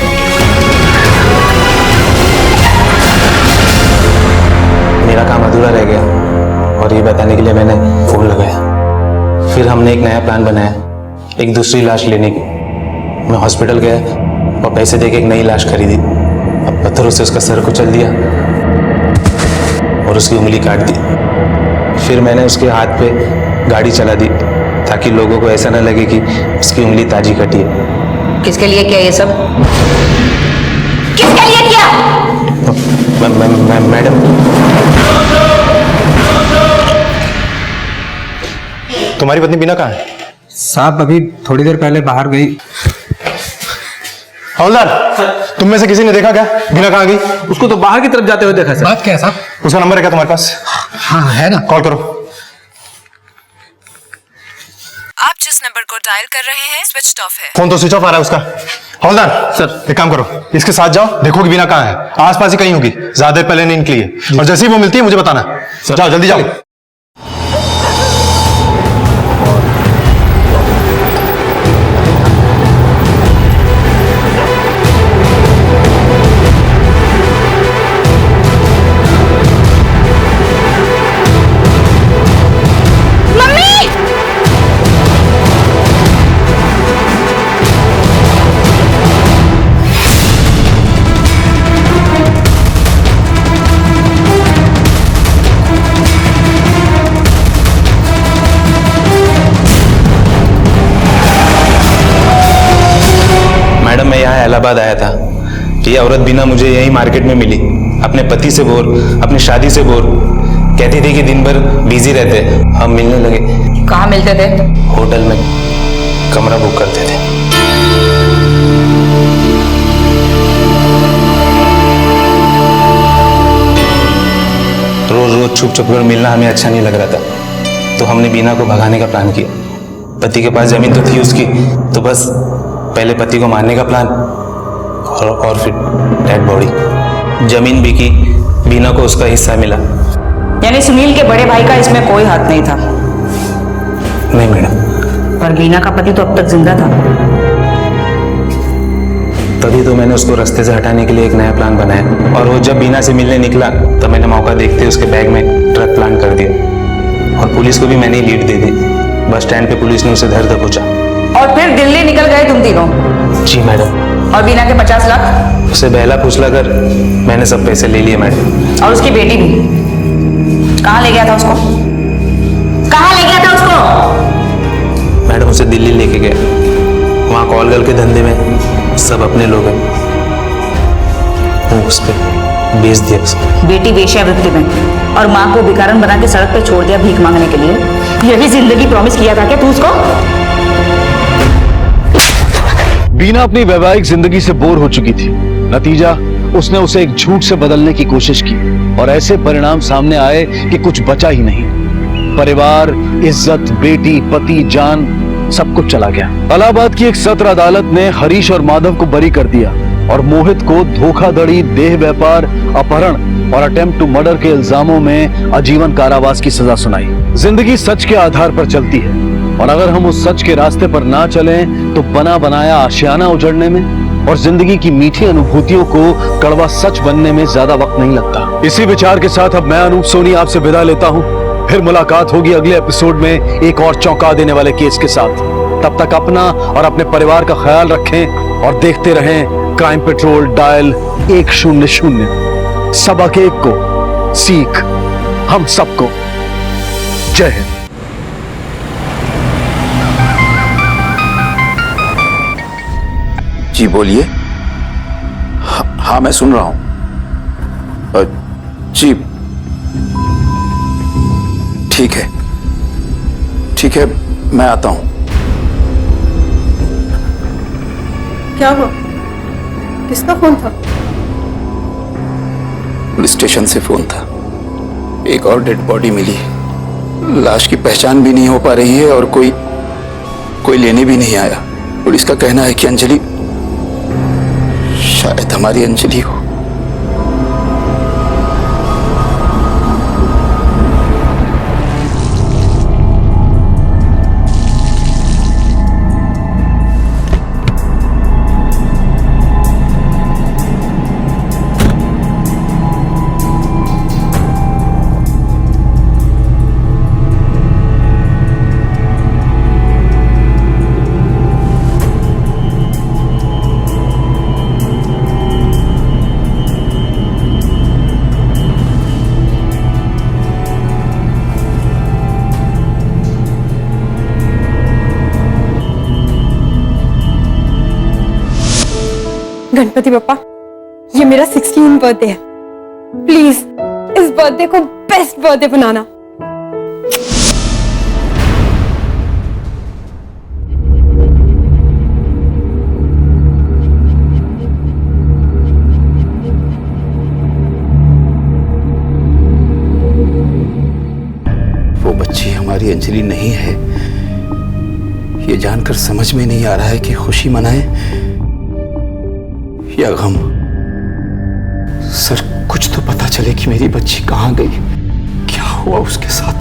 मेरा काम अधूरा रह गया और ये बताने के लिए मैंने फोन लगाया। फिर हमने एक नया प्लान बनाया, एक दूसरी लाश लेने की। मैं हॉस्पिटल गया और पैसे देके एक नई लाश खरीदी। अब पत्थरों से उसका सर कुचल दिया और उसकी उंगली काट दी। फिर मैंने उसके हाथ पे गाड़ी चला दी ताकि लोगों को ऐसा न लगे कि उसकी उंगली ताजी कटी है। किसके लिए किया ये सब? किसके लिए किया? मैडम, तुम्हारी पत्नी बीना कहाँ है? साहब अभी थोड़ी देर पहले बाहर गई। हवलदार, तुम में से किसी ने देखा क्या बीना कहाँ गई? उसको तो बाहर की तरफ जाते हुए देखा सर। बात क्या है साहब? उसका नंबर है क्या तुम्हारे पास? हाँ है ना। कॉल करो। आप जिस नंबर को डायल कर रहे हैं स्विच ऑफ है। फोन तो स्विच ऑफ आ रहा है उसका। हवलदार सर, एक काम करो, इसके साथ जाओ, देखो कि बीना कहाँ है। आसपास ही कहीं होगी, ज्यादा पहले नहीं निकली है। और जैसे ही वो मिलती है मुझे बताना। जाओ जल्दी जाओ। इलाहाबाद आया था। ये औरत बीना मुझे यही मार्केट में मिली, अपने पति से बोर, अपनी शादी से बोर। कहती थी कि दिन भर बिजी रहते। हम मिलने लगे। कहाँ मिलते थे? होटल में कमरा बुक करते थे। रोज रोज छुप छुप कर मिलना हमें अच्छा नहीं लग रहा था, तो हमने बीना को भगाने का प्लान किया। पति के पास जमीन तो थी उसकी, तो बस पहले पति को मारने का प्लान और फिर डेड बॉडी। जमीन बिकी, बीना को उसका हिस्सा मिला। यानी सुनील के बड़े भाई का इसमें कोई हाथ नहीं था? नहीं मैडम। पर बीना का पति तो अब तक जिंदा था। तभी तो मैंने उसको रास्ते से हटाने के लिए एक नया प्लान बनाया, और वो जब बीना से मिलने निकला तब मैंने मौका देखते उसके बैग में ट्रक प्लान कर दिया, और पुलिस को भी मैंने लीड दे दी। बस स्टैंड पे पुलिस ने उसे धर दबोचा। और फिर दिल्ली निकल गए तुम तीनों? जी मैडम। और बीना के 50 लाख? उसे बहला फुसला कर मैंने सब पैसे ले लिए मैडम। और उसकी बेटी भी? कहाँ ले गया था उसको? कहाँ ले गया था उसको? मैडम उसे दिल्ली लेके गए, वहां कॉल गर्ल के धंधे में सब अपने लोग हैं, वो उस पर बेच दिया उसको। बेटी वेश्यावृत्ति में और माँ को भिखारन बना के सड़क पे छोड़ दिया भीख मांगने के लिए। यही जिंदगी प्रॉमिस किया था क्या तू उसको? बीना अपनी वैवाहिक जिंदगी से बोर हो चुकी थी। नतीजा, उसने उसे एक झूठ से बदलने की कोशिश की और ऐसे परिणाम सामने आए कि कुछ बचा ही नहीं। परिवार, इज्जत, बेटी, पति, जान, सब कुछ चला गया। इलाहाबाद की एक सत्र अदालत ने हरीश और माधव को बरी कर दिया और मोहित को धोखाधड़ी, देह व्यापार, अपहरण और अटेम्प्ट टू मर्डर के इल्जामों में आजीवन कारावास की सजा सुनाई। जिंदगी सच के आधार पर चलती है, और अगर हम उस सच के रास्ते पर ना चलें तो बना बनाया आशियाना उजड़ने में और जिंदगी की मीठी अनुभूतियों को कड़वा सच बनने में ज्यादा वक्त नहीं लगता। इसी विचार के साथ अब मैं अनूप सोनी आपसे विदा लेता हूं। फिर मुलाकात होगी अगले एपिसोड में एक और चौंका देने वाले केस के साथ। तब तक अपना और अपने परिवार का ख्याल रखें और देखते रहें क्राइम पेट्रोल डायल 100। सबक एक को, सीख हम सबको। जय हिंद। जी बोलिए। हाँ मैं सुन रहा हूं। जी ठीक है मैं आता हूं। क्या हुआ? किसका फोन था? पुलिस स्टेशन से फोन था। एक और डेड बॉडी मिली, लाश की पहचान भी नहीं हो पा रही है और कोई लेने भी नहीं आया। पुलिस का कहना है कि अंजलि, शायद हमारी अंजलि हो। गणपति बप्पा, ये मेरा 16th बर्थडे है। प्लीज इस बर्थडे को बेस्ट बर्थडे बनाना। वो बच्ची हमारी अंजलि नहीं है, ये जानकर समझ में नहीं आ रहा है कि खुशी मनाए या गम। सर कुछ तो पता चले कि मेरी बच्ची कहां गई, क्या हुआ उसके साथ।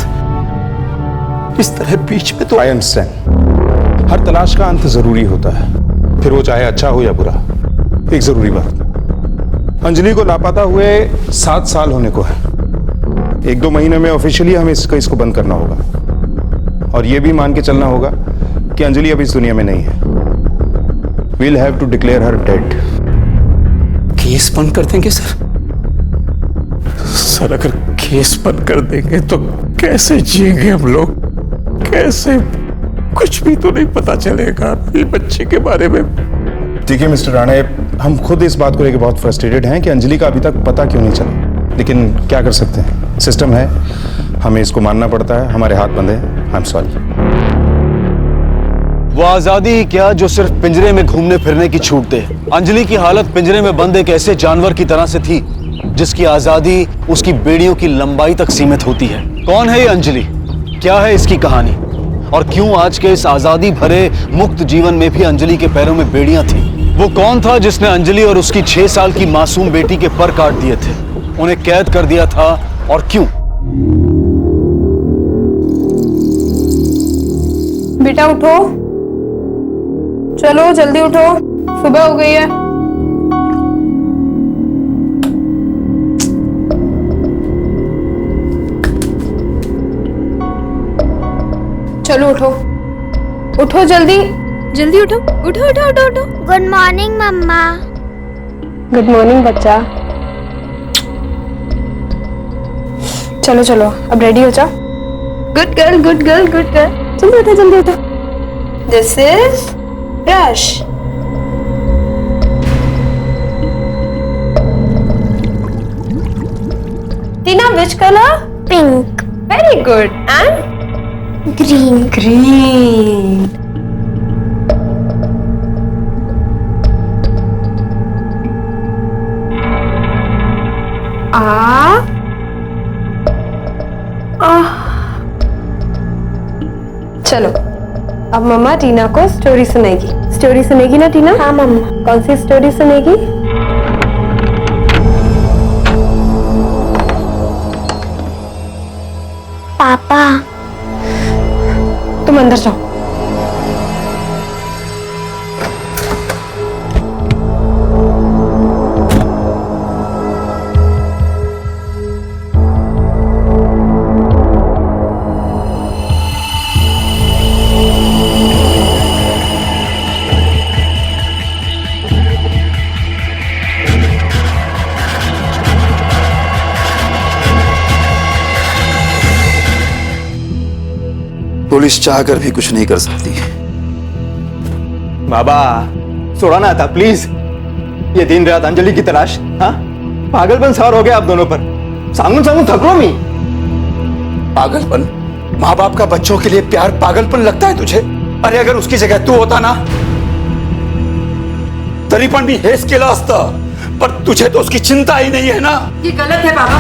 इस तरह बीच में तो। आई अंडरस्टैंड, हर तलाश का अंत जरूरी होता है, फिर वो चाहे अच्छा हो या बुरा। एक जरूरी बात, अंजलि को लापता हुए 7 साल होने को है। 1-2 महीने में ऑफिशियली हमें इस केस को बंद करना होगा, और ये भी मान के चलना होगा कि अंजलि अब इस दुनिया में नहीं है। We'll have to declare her dead. Case बंद कर देंगे सर? सर अगर केस बंद कर देंगे तो कैसे जिएंगे हम लोग? कैसे? कुछ भी तो नहीं पता चलेगा ये बच्चे के बारे में। देखिए मिस्टर राणे, हम खुद इस बात को लेकर बहुत फ्रस्ट्रेटेड हैं कि अंजलि का अभी तक पता क्यों नहीं चला, लेकिन क्या कर सकते हैं, सिस्टम है, हमें इसको मानना पड़ता है। हमारे हाथ बंधे हैं। I am sorry. वो आजादी ही क्या जो सिर्फ पिंजरे में घूमने फिरने की छूट दे। अंजलि की हालत पिंजरे में बंद एक ऐसे जानवर की तरह से थी जिसकी आजादी उसकी बेड़ियों की लंबाई तक सीमित होती है। कौन है ये अंजलि? क्या है इसकी कहानी? और क्यों आज के इस आजादी भरे मुक्त जीवन में भी अंजलि के पैरों में बेड़ियां थी? वो कौन था जिसने अंजलि और उसकी 6 साल की मासूम बेटी के पर काट दिए थे, उन्हें कैद कर दिया था, और क्यों? बेटा उठो, चलो जल्दी उठो, सुबह हो गई है। चलो उठो, उठो जल्दी जल्दी उठो उठो उठो उठो उठो। गुड मॉर्निंग मम्मा। गुड मॉर्निंग बच्चा। चलो चलो अब रेडी हो जाओ। Good girl good girl good girl. जल्दी उठो जल्दी उठो। This is brush. Tina which colour? Pink. Very good. And green. Green. चलो अब मम्मा टीना को स्टोरी सुनेगी। स्टोरी सुनेगी ना टीना? हाँ मम्मा। कौन सी स्टोरी सुनेगी? पापा। तुम अंदर जाओ। पुलिस चाहकर भी कुछ नहीं कर सकती। बाबा छोड़ाना था प्लीज। ये दिन रात अंजलि की तलाश। हाँ पागलपन सवार हो गया आप दोनों पर। सांगुन सांगुन थक लो मी। पागलपन? माँ बाप का बच्चों के लिए प्यार पागलपन लगता है तुझे? अरे अगर उसकी जगह तू होता ना तरी पण मी हेच केलं असतं, पर तुझे तो उसकी चिंता ही नहीं है ना। ये गलत है बाबा।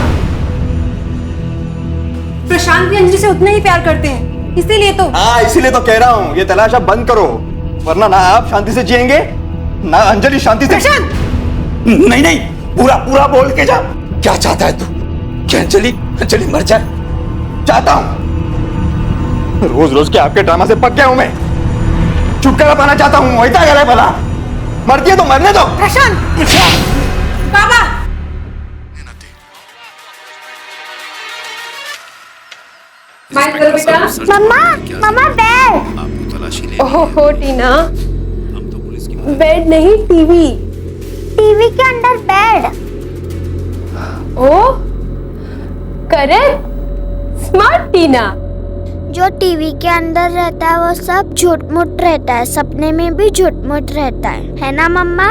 प्रशांत भी अंजलि से उतना ही प्यार करते हैं, इसीलिए तो। हाँ इसीलिए तो कह रहा हूँ ये तलाश अब बंद करो, वरना ना आप शांति से जिएंगे ना अंजलि शांति से। प्रशांत! नहीं नहीं पूरा पूरा बोल के जा। क्या चाहता है तू? क्या अंजलि अंजलि मर जाए? चाहता हूँ। रोज रोज के आपके ड्रामा से पक गया हूँ मैं। छुटकारा पाना चाहता हूँ। वही क्या है भला? मरती है तो मरने दो। प्रशांत! बाबा! माइक करो बेटा। मम्मा मम्मा बेड। ओहो टीना, बेड नहीं टीवी। टीवी के अंदर बेड। ओ करेक्ट, स्मार्ट टीना। जो टीवी के अंदर रहता है वो सब झूठ मूठ रहता है, सपने में भी झूठ मूठ रहता है ना मम्मा?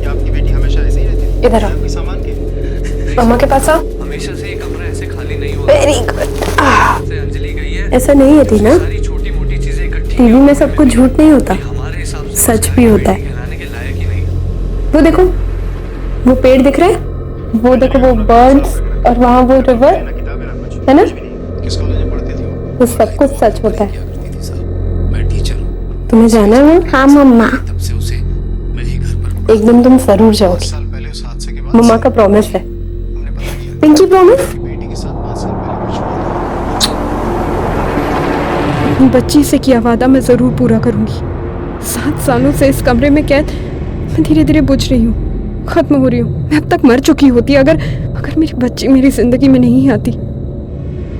क्या आपकी बेटी हमेशा ऐसे ही रहती है? इधर आओ। सामान के मम्मा के पास आओ। हमेशा से ये कमरा ऐसे खाली नहीं होता। Very good. अंजलि गई है। ऐसा नहीं है टीना, सारी छोटी मोटी चीजें इकट्ठी टीवी में सब कुछ झूठ नहीं होता, हमारे हिसाब से सच भी होता है। कहलाने के लायक ही नहीं। वो देखो, वो पेड़ दिख रहे, वो देखो वो बर्ड्स, और वहाँ वो रिवर है ना, किस कॉलेज में पढ़ती थी वो? वो सब कुछ सच होता है। मैं टीचर हूँ। तुम्हें जाना है वो? हाँ मम्मा। तब से उसे मैं ही घर पर एक दिन तुम जरूर जाओगी, साल पहले उस हादसे के बाद मम्मा का प्रॉमिस है। हमने पता किया पिंकी प्रॉमिस। बेटी के साथ 5 साल पहले कुछ हुआ था। अपनी बच्ची से किया वादा मैं जरूर पूरा करूंगी। 7 सालों से इस कमरे में कैद मैं धीरे धीरे बुझ रही हूँ, खत्म हो रही हूँ। मैं अब तक मर चुकी होती अगर मेरी बच्ची मेरी जिंदगी में नहीं आती।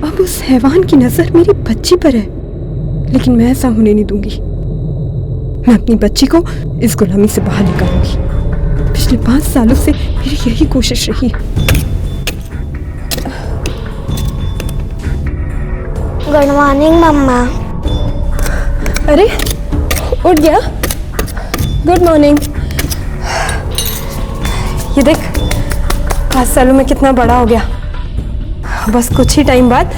अब उस हैवान की नजर मेरी बच्ची पर है, लेकिन मैं ऐसा होने नहीं दूंगी। मैं अपनी बच्ची को इस गुलामी से बाहर निकालूंगी। पिछले 5 सालों से मेरी यही कोशिश रही है। गुड मॉर्निंग मम्मा। अरे उठ गया? Good morning. ये देख 5 सालों में कितना बड़ा हो गया। बस कुछ ही टाइम बाद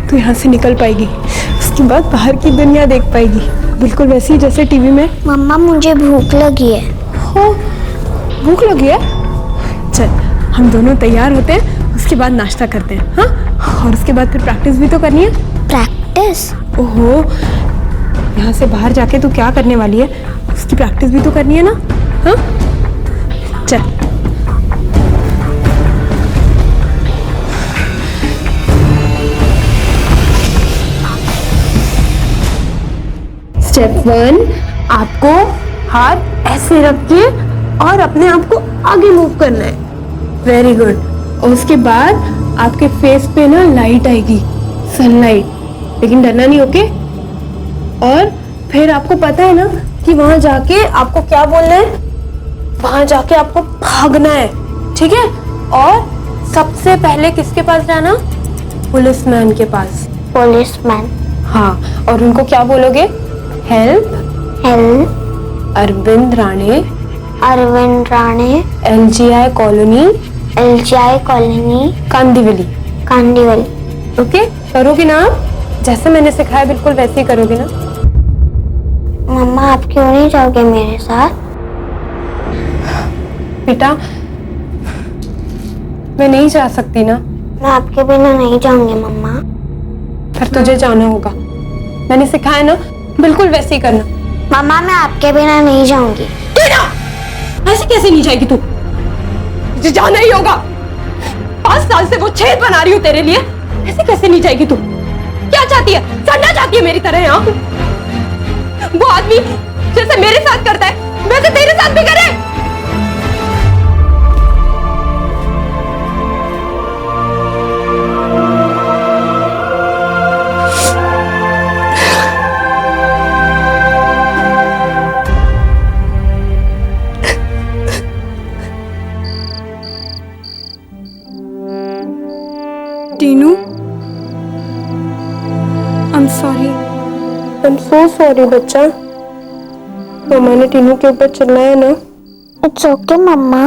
तू यहाँ से निकल पाएगी, उसके बाद बाहर की दुनिया देख पाएगी, बिल्कुल वैसी जैसे टीवी में। मम्मा मुझे भूख लगी है। हो भूख लगी है? चल हम दोनों तैयार होते हैं, उसके बाद नाश्ता करते हैं। हाँ, और उसके बाद फिर प्रैक्टिस भी तो करनी है। प्रैक्टिस? ओहो, यहाँ से बाहर जाके तू क्या करने वाली है, उसकी प्रैक्टिस भी तो करनी है ना। हाँ चल। स्टेप 1, आपको हाथ ऐसे रख के और अपने आप को आगे मूव करना है। Very good. और उसके बाद आपके फेस पे ना लाइट आएगी, सनलाइट, लेकिन डरना नहीं, ओके? और फिर आपको पता है ना कि वहां जाके आपको क्या बोलना है? वहां जाके आपको भागना है, ठीक है? और सबसे पहले किसके पास जाना? पुलिसमैन के पास। पुलिसमैन। हाँ, और उनको क्या बोलोगे? Help Arvind Rane, LGI colony, Kandivali. Okay, करोगे ना आप? जैसे मैंने सिखाया बिल्कुल वैसे ही करोगे ना? मम्मा आप क्यों नहीं जाओगे मेरे साथ? बेटा मैं नहीं जा सकती ना। मैं आपके बिना नहीं जाऊंगी मम्मा। फिर तुझे जाना होगा, मैंने सिखाया ना, बिल्कुल वैसे ही करना। मम्मा मैं आपके बिना नहीं जाऊंगी। ऐसे कैसे नहीं जाएगी तू? तुझे जाना ही होगा। 5 साल से वो छेद बना रही हूँ तेरे लिए, ऐसे कैसे नहीं जाएगी तू? क्या चाहती है? सड़ना चाहती है मेरी तरह यहाँ? वो आदमी जैसे मेरे साथ करता है वैसे तेरे साथ भी करे। Tinu, I'm sorry. I'm so sorry बच्चा। मम्मा ने टीनू के ऊपर चिल्लाया ना। It's okay mamma,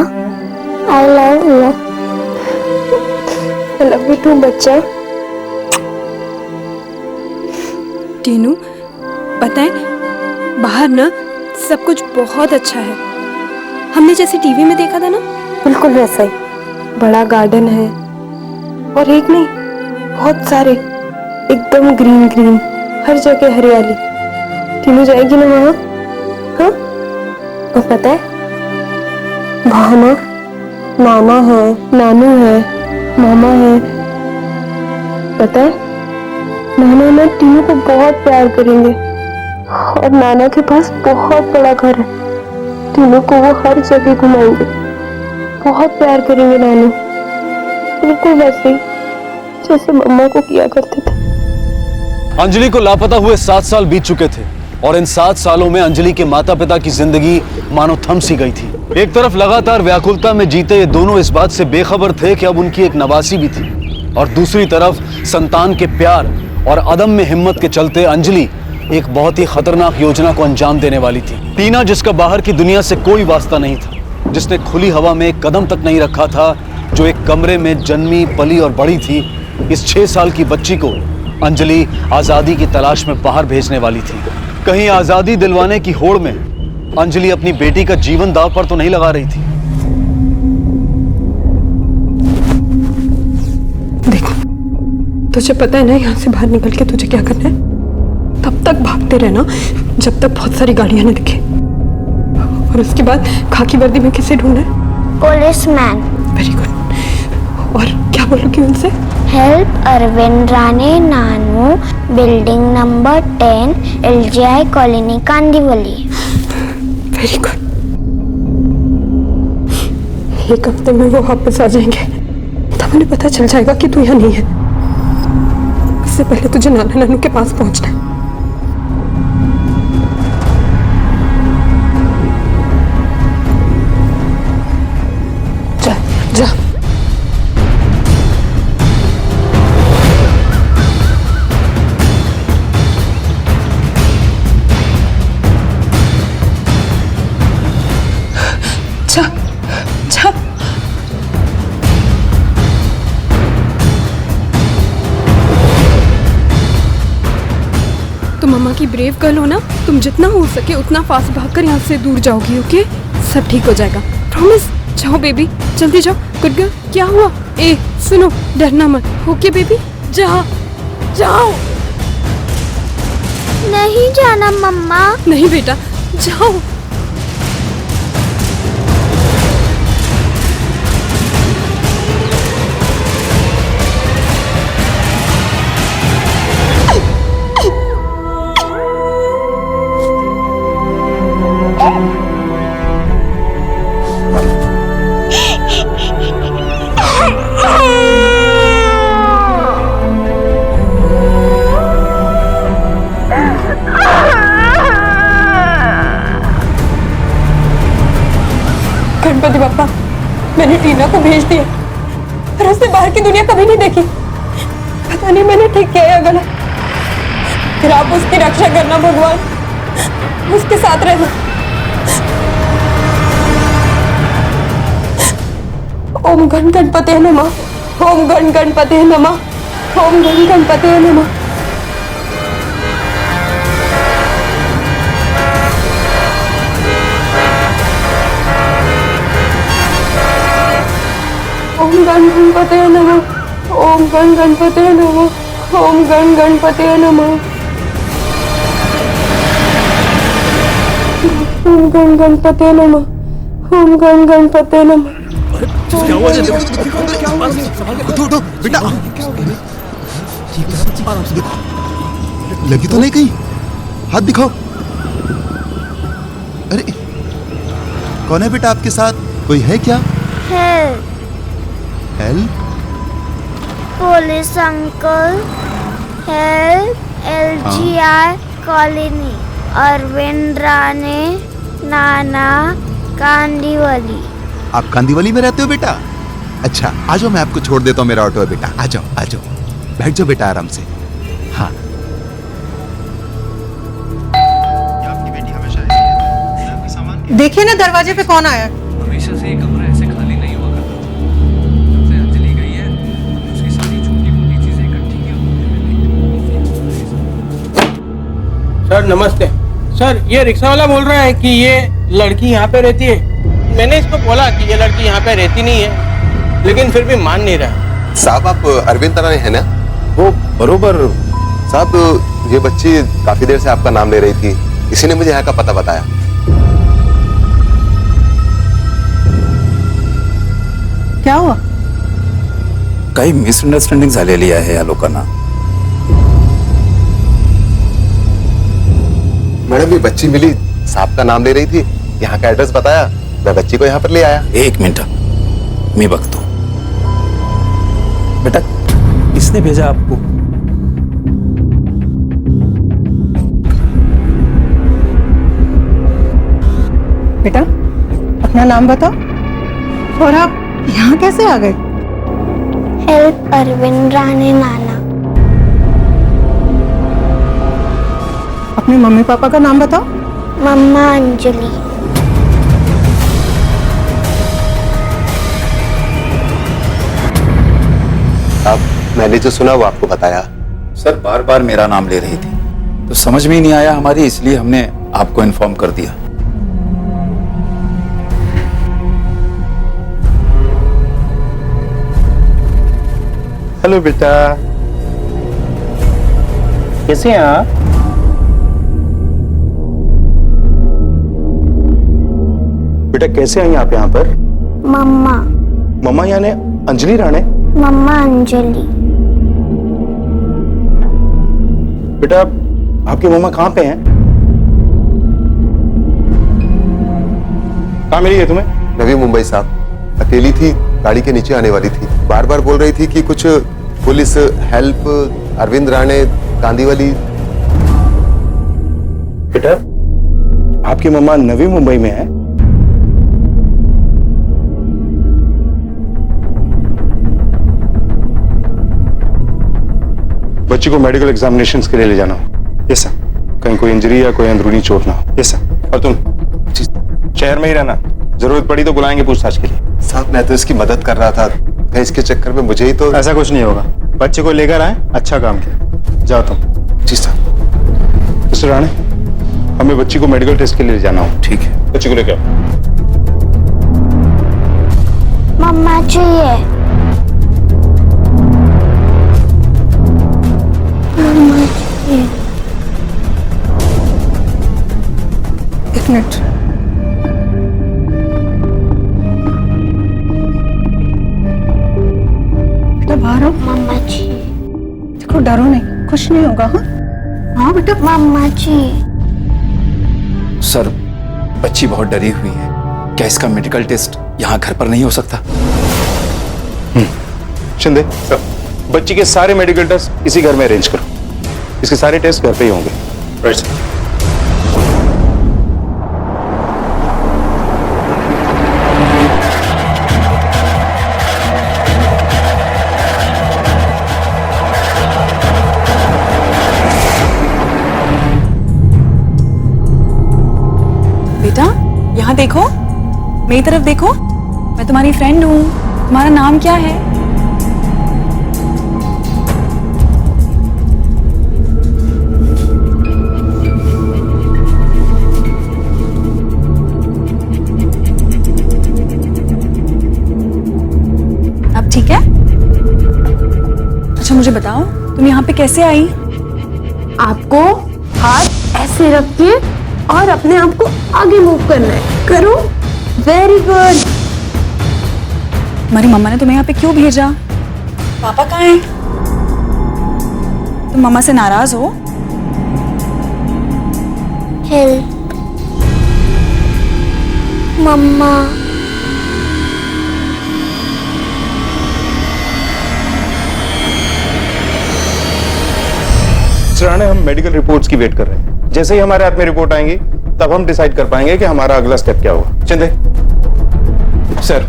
I love you. I love you too बच्चा। टीनू, पता है बाहर ना सब कुछ बहुत अच्छा है, हमने जैसे टीवी में देखा था ना, बिल्कुल वैसा ही। बड़ा गार्डन है और एक नहीं बहुत सारे, एकदम ग्रीन ग्रीन, हर जगह हरियाली। टीनू जाएगी ना वहाँ? हाँ? और पता है वहाँ ना नाना है, नानू है, मामा है। पता है नाना ना टीनू को बहुत प्यार करेंगे और नाना के पास बहुत बड़ा घर है। टीनू को वो हर जगह घुमाएंगे, बहुत प्यार करेंगे नानू, बिल्कुल वैसे ही जैसे मम्मा को किया करते थे। अंजलि को लापता हुए 7 साल बीत चुके थे और इन 7 सालों में अंजलि के माता पिता की जिंदगी मानो थम सी गई थी। एक तरफ लगातार व्याकुलता में जीते ये दोनों इस बात से बेखबर थे कि अब उनकी एक नवासी भी थी, और दूसरी तरफ संतान के प्यार और अदम्य हिम्मत के चलते अंजलि एक बहुत ही खतरनाक योजना को अंजाम देने वाली थी। टीना, जिसका बाहर की दुनिया से कोई वास्ता नहीं था, जिसने खुली हवा में एक कदम तक नहीं रखा था, जो एक कमरे में जन्मी, पली और बड़ी थी, इस 6 साल की बच्ची को अंजलि आजादी की तलाश में बाहर भेजने वाली थी। कहीं आजादी दिलवाने की होड़ में अंजलि अपनी बेटी का जीवन दांव पर तो नहीं लगा रही थी। देखो, तुझे पता है ना यहाँ से बाहर निकल के तुझे क्या करना है? तब तक भागते रहना जब तक बहुत सारी गाड़ियां न दिखे, और उसके बाद खाकी वर्दी में किसे ढूंढना है? पुलिसमैन। Very good. और क्या बोलोगी उनसे? हेल्प अरविंद राणे, नानू, building number 10, LGI colony, Kandivali. Very good. एक हफ्ते में वो वापस आ जाएंगे, तब उन्हें पता चल जाएगा कि तू यहाँ नहीं है। उससे पहले तुझे नाना नानू के पास पहुंचना है। जा जा। जा जा। तुम मम्मा की ब्रेव गर्ल हो ना, तुम जितना हो सके उतना फास्ट भागकर यहाँ से दूर जाओगी, ओके? सब ठीक हो जाएगा, प्रॉमिस। जाओ बेबी, जल्दी जाओ। Good girl. क्या हुआ? ए सुनो, डरना मत, ओके बेबी? जाओ जाओ। नहीं जाना मम्मा। नहीं बेटा, जाओ। भेज दिया और उसने बाहर की दुनिया कभी नहीं देखी। पता नहीं मैंने ठीक किया या गलत। फिर आप उसकी रक्षा करना भगवान, उसके साथ रहना। ओम गण गणपते नमः, ओम गण गणपते नमः, ओम गण गणपते नमः। ओम गण गणपते नमः, ओम गण गणपते नमः, ओम गण गणपते नमः, ओम गण गणपते नमः, ओम गण गणपते नमः। क्या हुआ? उठो बेटा, लगी तो नहीं कहीं? हाथ दिखाओ। अरे कौन है बेटा आपके साथ? कोई है क्या? Help, help? Police uncle, help, LGR colony, Arvind Rane, नाना, कांदीवली। आप कांदीवली में रहते हो बेटा? अच्छा, आ जाओ, मैं आपको छोड़ देता हूँ, मेरा ऑटो है बेटा। आ जाओ आ जाओ, बैठ जाओ बेटा आराम से। हाँ, देखिए ना दरवाजे पे कौन आया। हमेशा से ये कमरा ऐसे खाली नहीं हुआ करता था। जब से अंजलि गई है, उसकी सारी छोटी-मोटी चीजें इकट्ठी की होती हैं। सर नमस्ते। सर ये रिक्शा वाला बोल रहा है कि ये लड़की यहाँ पे रहती है। मैंने इसको बोला कि ये लड़की यहाँ पे रहती नहीं है, लेकिन फिर भी मान नहीं रहा। साहब आप अरविंद राणे है ना? वो बरोबर साहब, ये बच्ची काफी देर से आपका नाम ले रही थी, इसी ने मुझे यहाँ का पता बताया। क्या हुआ? काही मिसअंडरस्टँडिंग झालेली आहे या लोकांना। मैडम ये बच्ची मिली, साहब का नाम ले रही थी, यहाँ का एड्रेस बताया, मैं बच्ची को यहाँ पर ले आया। एक मिनट, मैं बघतो। बेटा किसने भेजा आपको? बेटा अपना नाम बताओ, और आप यहाँ कैसे आ गए? हेल्प, अरविंद राणे, नाना। अपने मम्मी पापा का नाम बताओ। मम्मा अंजलि। अब मैंने जो सुना वो आपको बताया। सर बार बार मेरा नाम ले रही थी, तो समझ में ही नहीं आया हमारी, इसलिए हमने आपको इन्फॉर्म कर दिया। हेलो बेटा, कैसे हैं आप? बेटा कैसे आई आप यहाँ पर? मम्मा। मम्मा यानी अंजलि राणे? मम्मा अंजलि। बेटा आपकी मम्मा कहाँ पे हैं? कहाँ मिली है तुम्हें? नवी मुंबई साहब, अकेली थी, गाड़ी के नीचे आने वाली थी, बार बार बोल रही थी कि कुछ पुलिस, हेल्प, अरविंद राणे, कांदीवली। बेटा आपकी मम्मा नवी मुंबई में है? बच्ची को मेडिकल एग्जामिनेशंस के लिए ले जाना हो। Yes sir. कहीं कोई इंजरी या कोई अंदरूनी चोट ना हो। Yes sir. और तुम शहर में ही रहना, जरूरत पड़ी तो बुलाएंगे पूछताछ के लिए। साहब मैं तो इसकी मदद कर रहा था, कहीं इसके चक्कर में मुझे ही तो। ऐसा कुछ नहीं होगा, बच्चे को लेकर आए, अच्छा काम किया। जाओ तुम। जी साहब। मिस्टर राणे, हमें बच्ची को मेडिकल टेस्ट के लिए ले जाना हो। ठीक है, बच्ची को लेकर आओ। मम्मा चाहिए। मम्मा चाहिए। एक मिनट। बेटा बाहर आओ। मम्मा चाहिए। देखो डरो नहीं, कुछ नहीं होगा। हाँ हाँ बेटा। मम्मा चाहिए। सर बच्ची बहुत डरी हुई है, क्या इसका मेडिकल टेस्ट यहाँ घर पर नहीं हो सकता? शिंदे सर, बच्ची के सारे मेडिकल टेस्ट इसी घर में अरेंज करो। इसके सारे टेस्ट घर पे ही होंगे। Right sir. देखो, मेरी तरफ देखो, मैं तुम्हारी फ्रेंड हूँ। तुम्हारा नाम क्या है? अब ठीक है? अच्छा मुझे बताओ, तुम यहाँ पे कैसे आई? आपको हाथ ऐसे रख के और अपने आप को आगे मूव करना है। करो, वेरी गुड। तुम्हारी मम्मा ने तुम्हें यहाँ पे क्यों भेजा? पापा कहाँ हैं? तुम मम्मा से नाराज हो? हेल्प मम्मा। राणे, हम मेडिकल रिपोर्ट्स की वेट कर रहे हैं। जैसे ही हमारे हाथ में रिपोर्ट आएंगी तब हम डिसाइड कर पाएंगे कि हमारा अगला स्टेप क्या होगा। चंदे सर,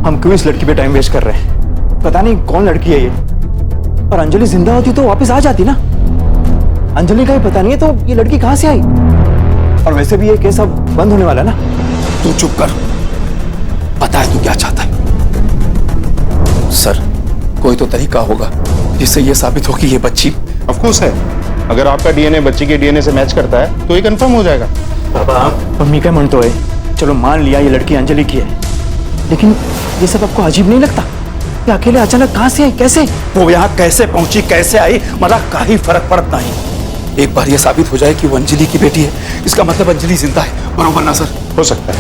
हम क्यों इस लड़की पे टाइम वेस्ट कर रहे हैं? पता नहीं कौन लड़की है ये। और अंजलि जिंदा होती तो वापस आ जाती ना। अंजलि का ही पता नहीं है तो ये लड़की कहां से आई? और वैसे भी ये केस अब बंद होने वाला है ना। तू चुप कर, पता है तू क्या चाहता है? सर, कोई तो तरीका होगा जिससे ये साबित हो कि ये बच्ची ऑफ कोर्स है। अगर आपका डीएनए बच्ची के डीएनए से मैच करता है तो ये कंफर्म हो जाएगा। पापा, मम्मी का मन तो है, चलो मान लिया ये लड़की अंजलि की है, लेकिन ये सब आपको अजीब नहीं लगता? ये अकेले अचानक कहां से आई, कैसे? वो यहाँ कैसे पहुंची, कैसे आई, मला काही फर्क पड़ता नहीं। एक बार ये साबित हो जाए कि वो अंजलि की बेटी है, इसका मतलब अंजलि जिंदा है, बरोबर ना सर? हो सकता है।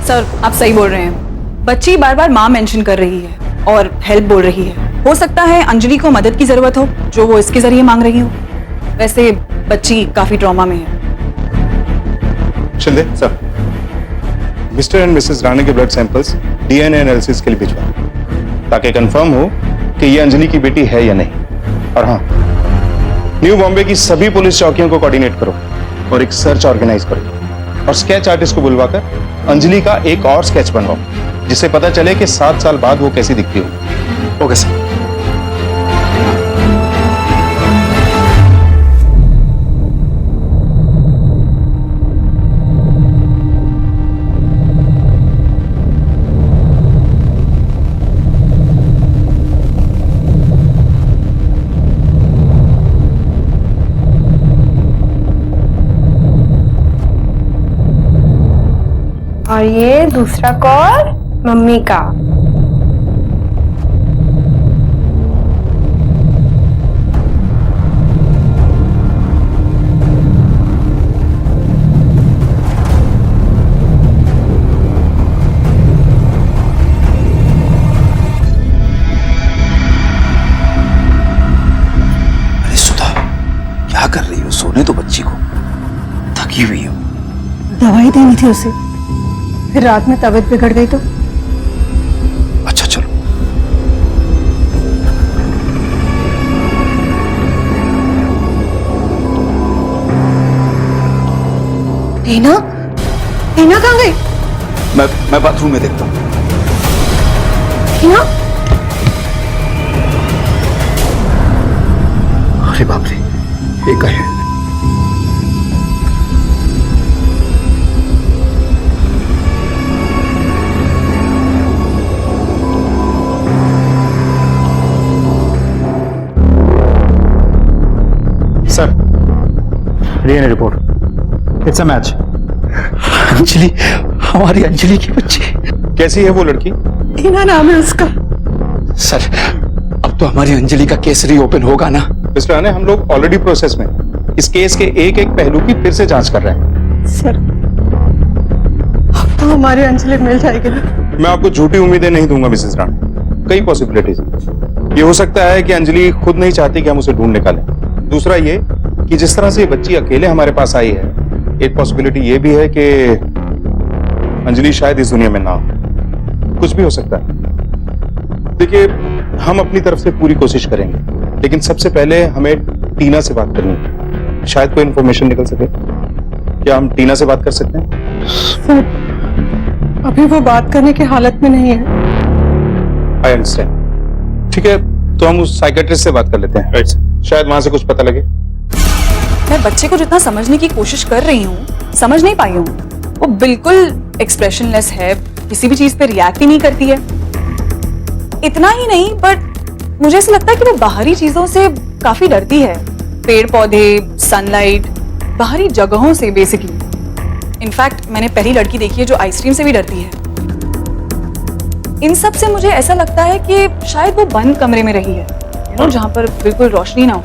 सर आप सही बोल रहे हैं। बच्ची बार बार माँ मेंशन कर रही है और हेल्प बोल रही है। हो सकता है अंजलि को मदद की जरूरत हो जो वो इसके जरिए मांग रही हो। वैसे बच्ची काफी ट्रॉमा में है। Shinde sir, mister and Mrs Rane के ब्लड सैंपल्स डीएनए एनालिसिस के लिए भिजवाएं ताकि कंफर्म हो कि ये अंजलि की बेटी है या नहीं। और हाँ, न्यू बॉम्बे की सभी पुलिस चौकियों को कोऑर्डिनेट करो और एक सर्च ऑर्गेनाइज करो और स्केच आर्टिस्ट को बुलवाकर अंजलि का एक और स्केच बनवाओ जिससे पता चले कि 7 साल बाद वो कैसी दिखती हो। Okay sir. और ये दूसरा कॉल मम्मी का। अरे सुधा, क्या कर रही हो? सोने दो बच्ची को, थकी हुई हो। दवाई देनी थी उसे, फिर रात में तबीयत बिगड़ गई तो। अच्छा चलो। टीना, टीना कहाँ गई? मैं बाथरूम में देखता हूँ। टीना? अरे बाप रे, एक है। Sir, DNA report, it's a match. Anjali, हमारी अंजलि की बच्ची। कैसी है वो लड़की? टीना नाम है उसका। सर, अब तो हमारी अंजलि का केस रीओपन होगा ना? मिस्टर राणे, हम लोग ऑलरेडी प्रोसेस में इस केस के एक एक पहलू की फिर से जांच कर रहे हैं। सर, अब तो हमारी अंजलि मिल जाएगी ना? मैं आपको झूठी उम्मीदें नहीं दूंगा मिसेस राणे। कई पॉसिबिलिटीज हैं। ये हो सकता है कि अंजलि खुद नहीं चाहती कि हम उसे ढूंढ निकालें। दूसरा ये कि जिस तरह से ये बच्ची अकेले हमारे पास आई है, एक पॉसिबिलिटी ये भी है कि अंजलि शायद इस दुनिया में ना हो। कुछ भी हो सकता है। देखिए, हम अपनी तरफ से पूरी कोशिश करेंगे, लेकिन सबसे पहले हमें टीना से बात करनी है। शायद कोई इंफॉर्मेशन निकल सके। क्या हम टीना से बात कर सकते हैं? सर, अभी वो बात करने की हालत में नहीं है। I understand. ठीक है, तो हम उस साइकेट्रिस्ट से बात कर लेते हैं। राइट, शायद वहां से कुछ पता लगे। मैं बच्चे को जितना समझने की कोशिश कर रही हूँ, समझ नहीं पाई हूँ। वो बिल्कुल एक्सप्रेशनलेस है, किसी भी चीज पे रिएक्ट ही नहीं करती है। इतना ही नहीं, बट मुझे ऐसा लगता है कि वो बाहरी चीजों से काफी डरती है, पेड़ पौधे, सनलाइट, बाहरी जगहों से बेसिकली। इनफैक्ट मैंने पहली लड़की देखी है जो आइसक्रीम से भी डरती है। इन सब से मुझे ऐसा लगता है कि शायद वो बंद कमरे में रही है, जहां पर बिल्कुल रोशनी ना हो।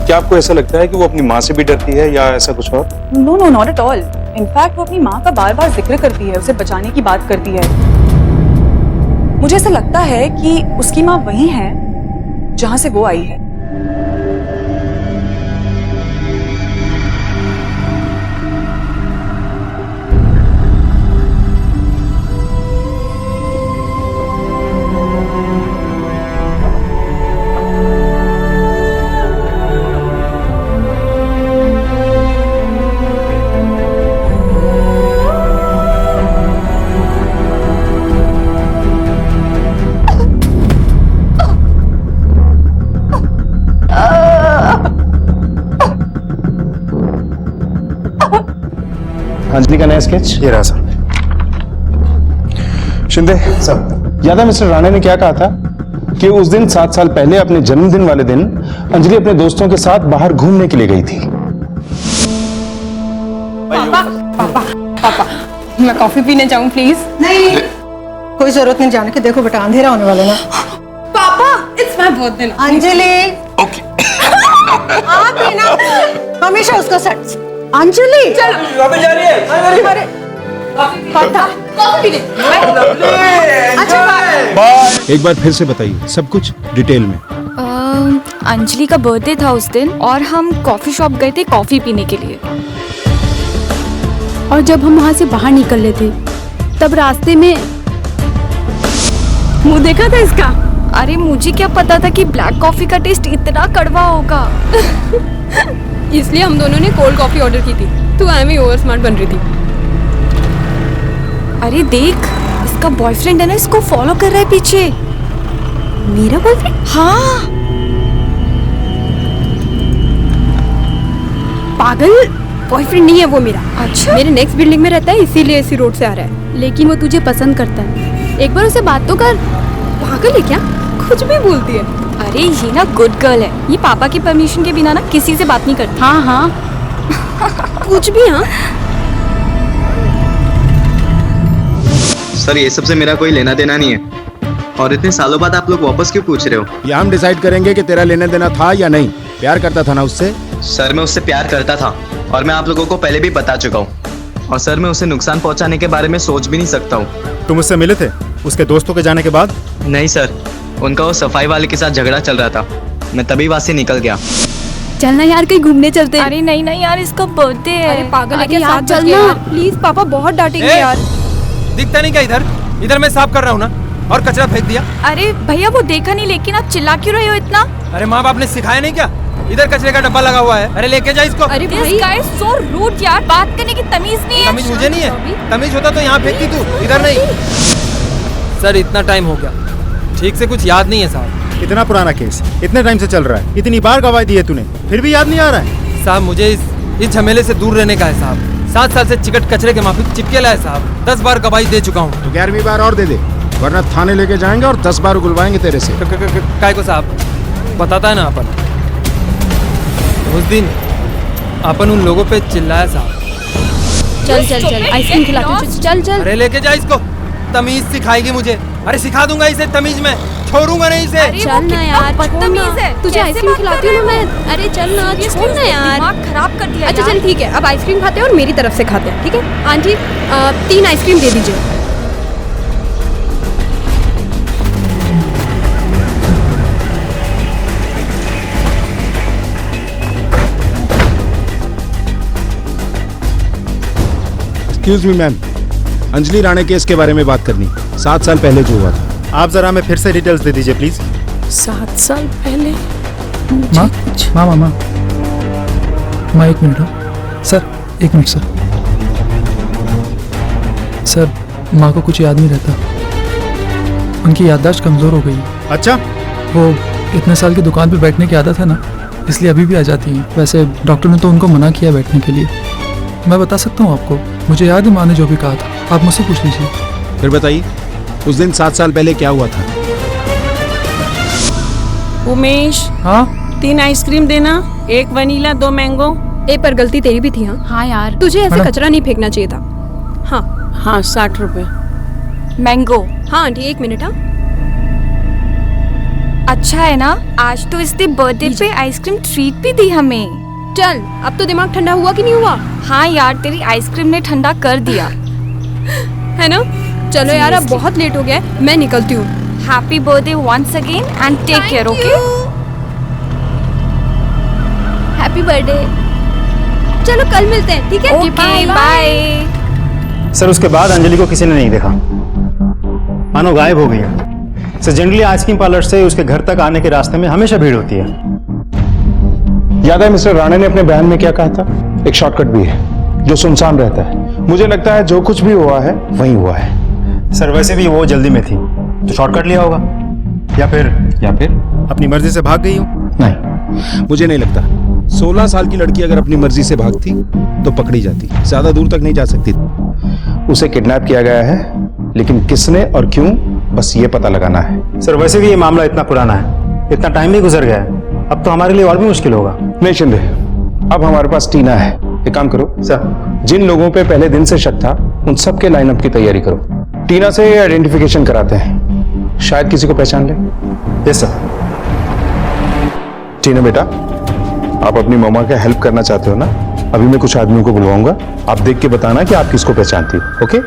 क्या आपको ऐसा लगता है कि वो अपनी माँ से भी डरती है या ऐसा कुछ और? No no, not at all. In fact वो अपनी माँ का बार बार जिक्र करती है, उसे बचाने की बात करती है। मुझे ऐसा लगता है कि उसकी माँ वही है जहां से वो आई है। अंजलि का नया स्केच ये रहा सर। शिंदे सर, याद है मिस्टर राणे ने क्या कहा था कि उस दिन 7 साल पहले अपने जन्मदिन वाले दिन अंजलि अपने दोस्तों के साथ बाहर घूमने के लिए गई थी। पापा पापा पापा, मैं कॉफी पीने जाऊं प्लीज? नहीं, कोई जरूरत नहीं जाने की। देखो बेटा, अंधेरा होने वाला ना। पापा, इट्स माय बर्थडे। अंजलि आप ही ना हमेशा उसका सेट। अंजलि चलो, अबे जा रही है। अरे कॉफी पीने। अच्छा एक बार फिर से बताइए सब कुछ डिटेल में। अंजलि का बर्थडे था उस दिन और हम कॉफी शॉप गए थे कॉफी पीने के लिए। और जब हम वहां से बाहर निकल रहे थे तब रास्ते में मुंह देखा था इसका। अरे मुझे क्या पता था कि ब्लैक कॉफी का टेस्ट इतना कड़वा होगा। इसलिए हम दोनों ने कोल्ड कॉफी ऑर्डर की थी। तू एमी ओवर स्मार्ट बन रही थी। अरे देख, इसका बॉयफ्रेंड है ना, इसको फॉलो कर रहा है पीछे। मेरा बॉयफ्रेंड? हाँ। पागल, बॉयफ्रेंड नहीं है वो मेरा। अच्छा? मेरे नेक्स्ट बिल्डिंग में रहता है, इसीलिए इसी रोड से आ रहा है। लेकिन वो तुझे पसंद करता है, एक बार उसे बात तो कर। पागल है क्या? कुछ भी बोलती है। अरे ये ना गुड गर्ल है, ये पापा की परमिशन के बिना ना किसी से बात नहीं करती। हाँ हाँ कुछ भी। हाँ सर, ये सबसे मेरा कोई लेना देना नहीं है। और इतने सालों बाद आप लोग वापस क्यों पूछ रहे हो? ये हम डिसाइड करेंगे कि तेरा लेना देना था या नहीं। प्यार करता था ना उससे? सर, मैं उससे प्यार करता था और मैं आप लोगों को पहले भी बता चुका हूँ। और सर, मैं उसे नुकसान पहुँचाने के बारे में सोच भी नहीं सकता हूँ। तुम उससे मिले थे उसके दोस्तों के जाने के बाद? नहीं सर, उनका वो सफाई वाले के साथ झगड़ा चल रहा था, मैं तभी वहाँ से निकल गया। चलना यार, कहीं घूमने चलते हैं। अरे नहीं नहीं यार, इसका बर्थडे है। अरे पागल है अरे क्या? यार, साथ चलना। चलना प्लीज। पापा बहुत डांटेंगे यार। दिखता नहीं क्या इधर? इधर मैं साफ कर रहा हूँ ना, और कचरा फेंक दिया। अरे भैया वो देखा नहीं, लेकिन आप चिल्ला क्यों रहे हो इतना? अरे माँ बाप ने सिखाया नहीं क्या? इधर कचरे का डब्बा लगा हुआ है, अरे लेके जा इसको। अरे भाई, this guy is so rude यार, बात करने की तमीज नहीं है। तमीज मुझे नहीं है, तमीज होता तो यहाँ फेंकती तू, इधर नहीं। सर, इतना टाइम हो गया, ठीक से कुछ याद नहीं है साहब। इतना पुराना केस इतने टाइम से चल रहा है, इतनी बार गवाही दी है तूने, फिर भी याद नहीं आ रहा है? साहब, मुझे इस झमेले से दूर रहने का है साहब। 7 साल से चिकट कचरे के माफिक चिपके है साहब। 10 बार गवाही दे चुका हूँ। तो 11वीं बार और दे दे, वरना थाने लेके जाएंगे और 10 बार उगलवाएंगे तेरे से। काय को साहब बताता है ना अपन, उस दिन अपन उन लोगों पे चिल्लाया साहब। चल चल चल, आइसक्रीम खिलाती हूँ, चल चल। अरे लेके जा इसको, तमीज सिखाएगी मुझे। अरे सिखा दूंगा इसे तमीज में, छोड़ूंगा नहीं इसे। चल ना यार, बदतमीज है। तुझे आइसक्रीम खिलाती हूँ ना मैं। अरे चल ना, छोड़ ना यार। दिमाग खराब कर दिया। अच्छा चल ठीक है, अब आइसक्रीम खाते हैं और मेरी तरफ से खाते हैं, ठीक है? आंटी 3 आइसक्रीम दे दीजिए। Excuse me ma'am, Anjali Rane case के बारे में बात करनी, 7 साल पहले जो हुआ था। आप जरा हमें फिर से डिटेल्स दे दीजिए प्लीज। 7 साल पहले? माँ, एक मिनट सर, 1 मिनट सर, माँ को कुछ याद नहीं रहता, उनकी याददाश्त कमजोर हो गई। अच्छा? वो इतने साल की दुकान पे बैठने की आदत है ना, इसलिए अभी भी आ जाती हैं। वैसे डॉक्टर ने तो उनको मना किया बैठने के लिए। मैं बता सकता हूँ आपको, मुझे याद है माँ ने जो भी कहा था, आप मुझसे पूछ लीजिए। फिर बताइए, उस दिन 7 साल पहले क्या हुआ था? उमेश, हाँ 3 आइसक्रीम देना, 1 वनीला 2 मैंगो। पर गलती तेरी भी थी। हाँ यार, तुझे ऐसे मैडम। कचरा नहीं फेंकना चाहिए था। हाँ 60 रुपए। मैंगो। हाँ आंटी 1 मिनट। हाँ अच्छा है ना, आज तो इसने बर्थडे पे आइसक्रीम ट्रीट भी दी हमें। चल अब तो दिमाग ठंडा हुआ कि नहीं हुआ? हाँ यार, तेरी आइसक्रीम ने ठंडा कर दिया है ना। चलो यार अब बहुत लेट हो गया है, मैं निकलती हूँ। Happy birthday once again and take care, okay? Happy birthday. चलो कल मिलते हैं, ठीक है? Okay bye. सर उसके बाद अंजलि को किसी ने नहीं देखा, मानो गायब हो गई है। सर जनरली आइसक्रीम पार्लर से उसके घर तक आने के रास्ते में हमेशा भीड़ होती है। याद है मिस्टर राणे ने अपने बयान में क्या कहा था? एक शॉर्टकट भी है जो सुनसान रहता है। मुझे लगता है जो कुछ भी हुआ है वही हुआ है। सर वैसे भी वो जल्दी में थी तो शॉर्टकट लिया होगा, या फिर अपनी मर्जी से भाग गई हो। नहीं, मुझे नहीं लगता। 16 साल की लड़की अगर अपनी मर्जी से भागती तो पकड़ी जाती, ज्यादा दूर तक नहीं जा सकती। उसे किडनैप किया गया है, लेकिन किसने और क्यों, बस ये पता लगाना है। सर वैसे भी ये मामला इतना पुराना है, इतना टाइम भी गुजर गया है, अब तो हमारे लिए और भी मुश्किल होगा। नहीं शिंदे, अब हमारे पास टीना है। एक काम करो सर, जिन लोगों पे पहले दिन से शक था उन सब के लाइनअप की तैयारी करो। टीना से आइडेंटिफिकेशन कराते हैं, शायद किसी को पहचान ले। Yes sir. टीना बेटा, आप अपनी मम्मा का हेल्प करना चाहते हो ना? अभी मैं कुछ आदमियों को बुलवाऊंगा, आप देख के बताना कि आप किसको पहचानती हो। ओके?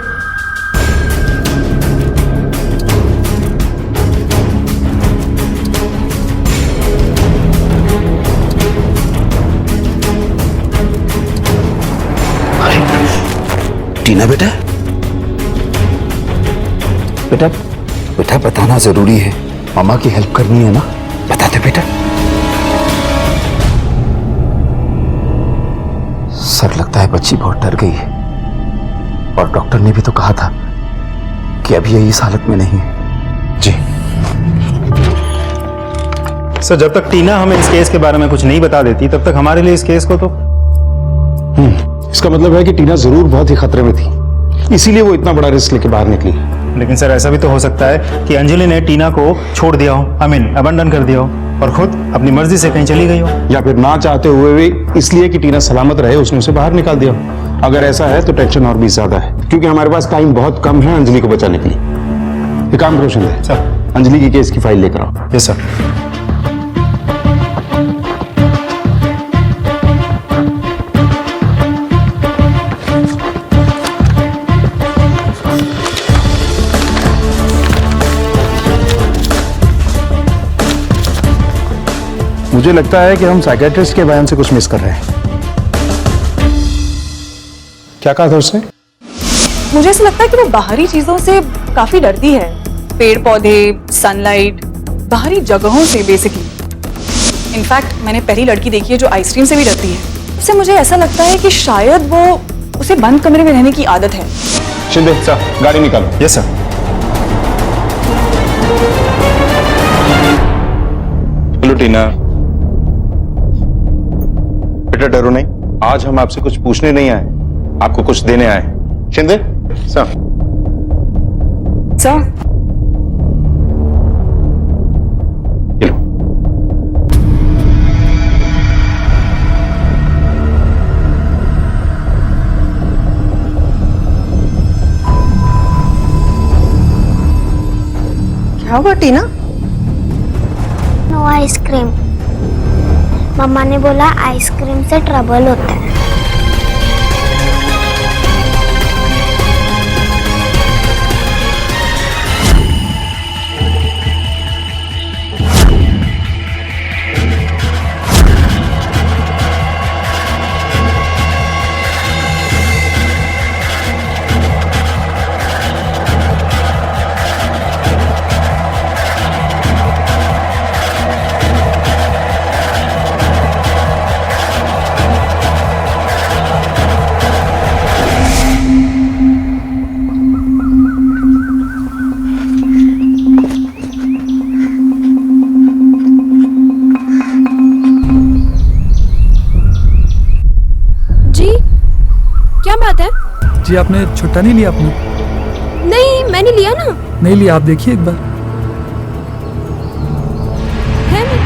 टीना बेटा, बेटा बेटा बताना जरूरी है, मामा की हेल्प करनी है ना, बता दे बेटा। सर लगता है बच्ची बहुत डर गई है, और डॉक्टर ने भी तो कहा था कि अभी ये इस हालत में नहीं है। जी सर, जब तक टीना हमें इस केस के बारे में कुछ नहीं बता देती तब तक हमारे लिए इस केस को तो इसका मतलब है कि टीना जरूर बहुत ही खतरे में थी, इसीलिए वो इतना बड़ा रिस्क लेके बाहर निकली। लेकिन सर ऐसा भी तो हो सकता है कि अंजलि ने टीना को छोड़ दिया हो, अबंडन कर दिया हो और खुद अपनी मर्जी से कहीं चली गई हो, या फिर ना चाहते हुए भी इसलिए कि टीना सलामत रहे उसने उसे बाहर निकाल दिया हो। अगर ऐसा है तो टेंशन और भी ज्यादा है, क्योंकि हमारे पास टाइम बहुत कम है अंजलि को बचाने के लिए। एक काम करो शिंदे, सर अंजलि की केस की फाइल लेकर आओ। Yes sir. मुझे लगता है कि हम साइकियाट्रिस्ट के बयान से कुछ मिस कर रहे हैं। क्या कहा था उसने? मुझे ऐसा लगता है कि वो बाहरी चीजों से काफी डरती है, पेड़ पौधे, सनलाइट, बाहरी जगहों से बेसिकली। इनफैक्ट मैंने पहली लड़की देखी है जो आइसक्रीम से भी डरती है। उससे मुझे ऐसा लगता है कि शायद वो उसे बंद कमरे में रहने की आदत है। शिंदे सर, गाड़ी निकालो। Yes sir. हेलो टीना बेटा, डरो नहीं, आज हम आपसे कुछ पूछने नहीं आए, आपको कुछ देने आए। शिंदे सर। सर क्या हुआ टीना? No ice cream. मम्मा ने बोला आइसक्रीम से ट्रबल होता है। बात है? जी आपने छुट्टा नहीं लिया आपने? नहीं, मैंने लिया ना। नहीं लिया, आप देखिए एक बार। है नहीं।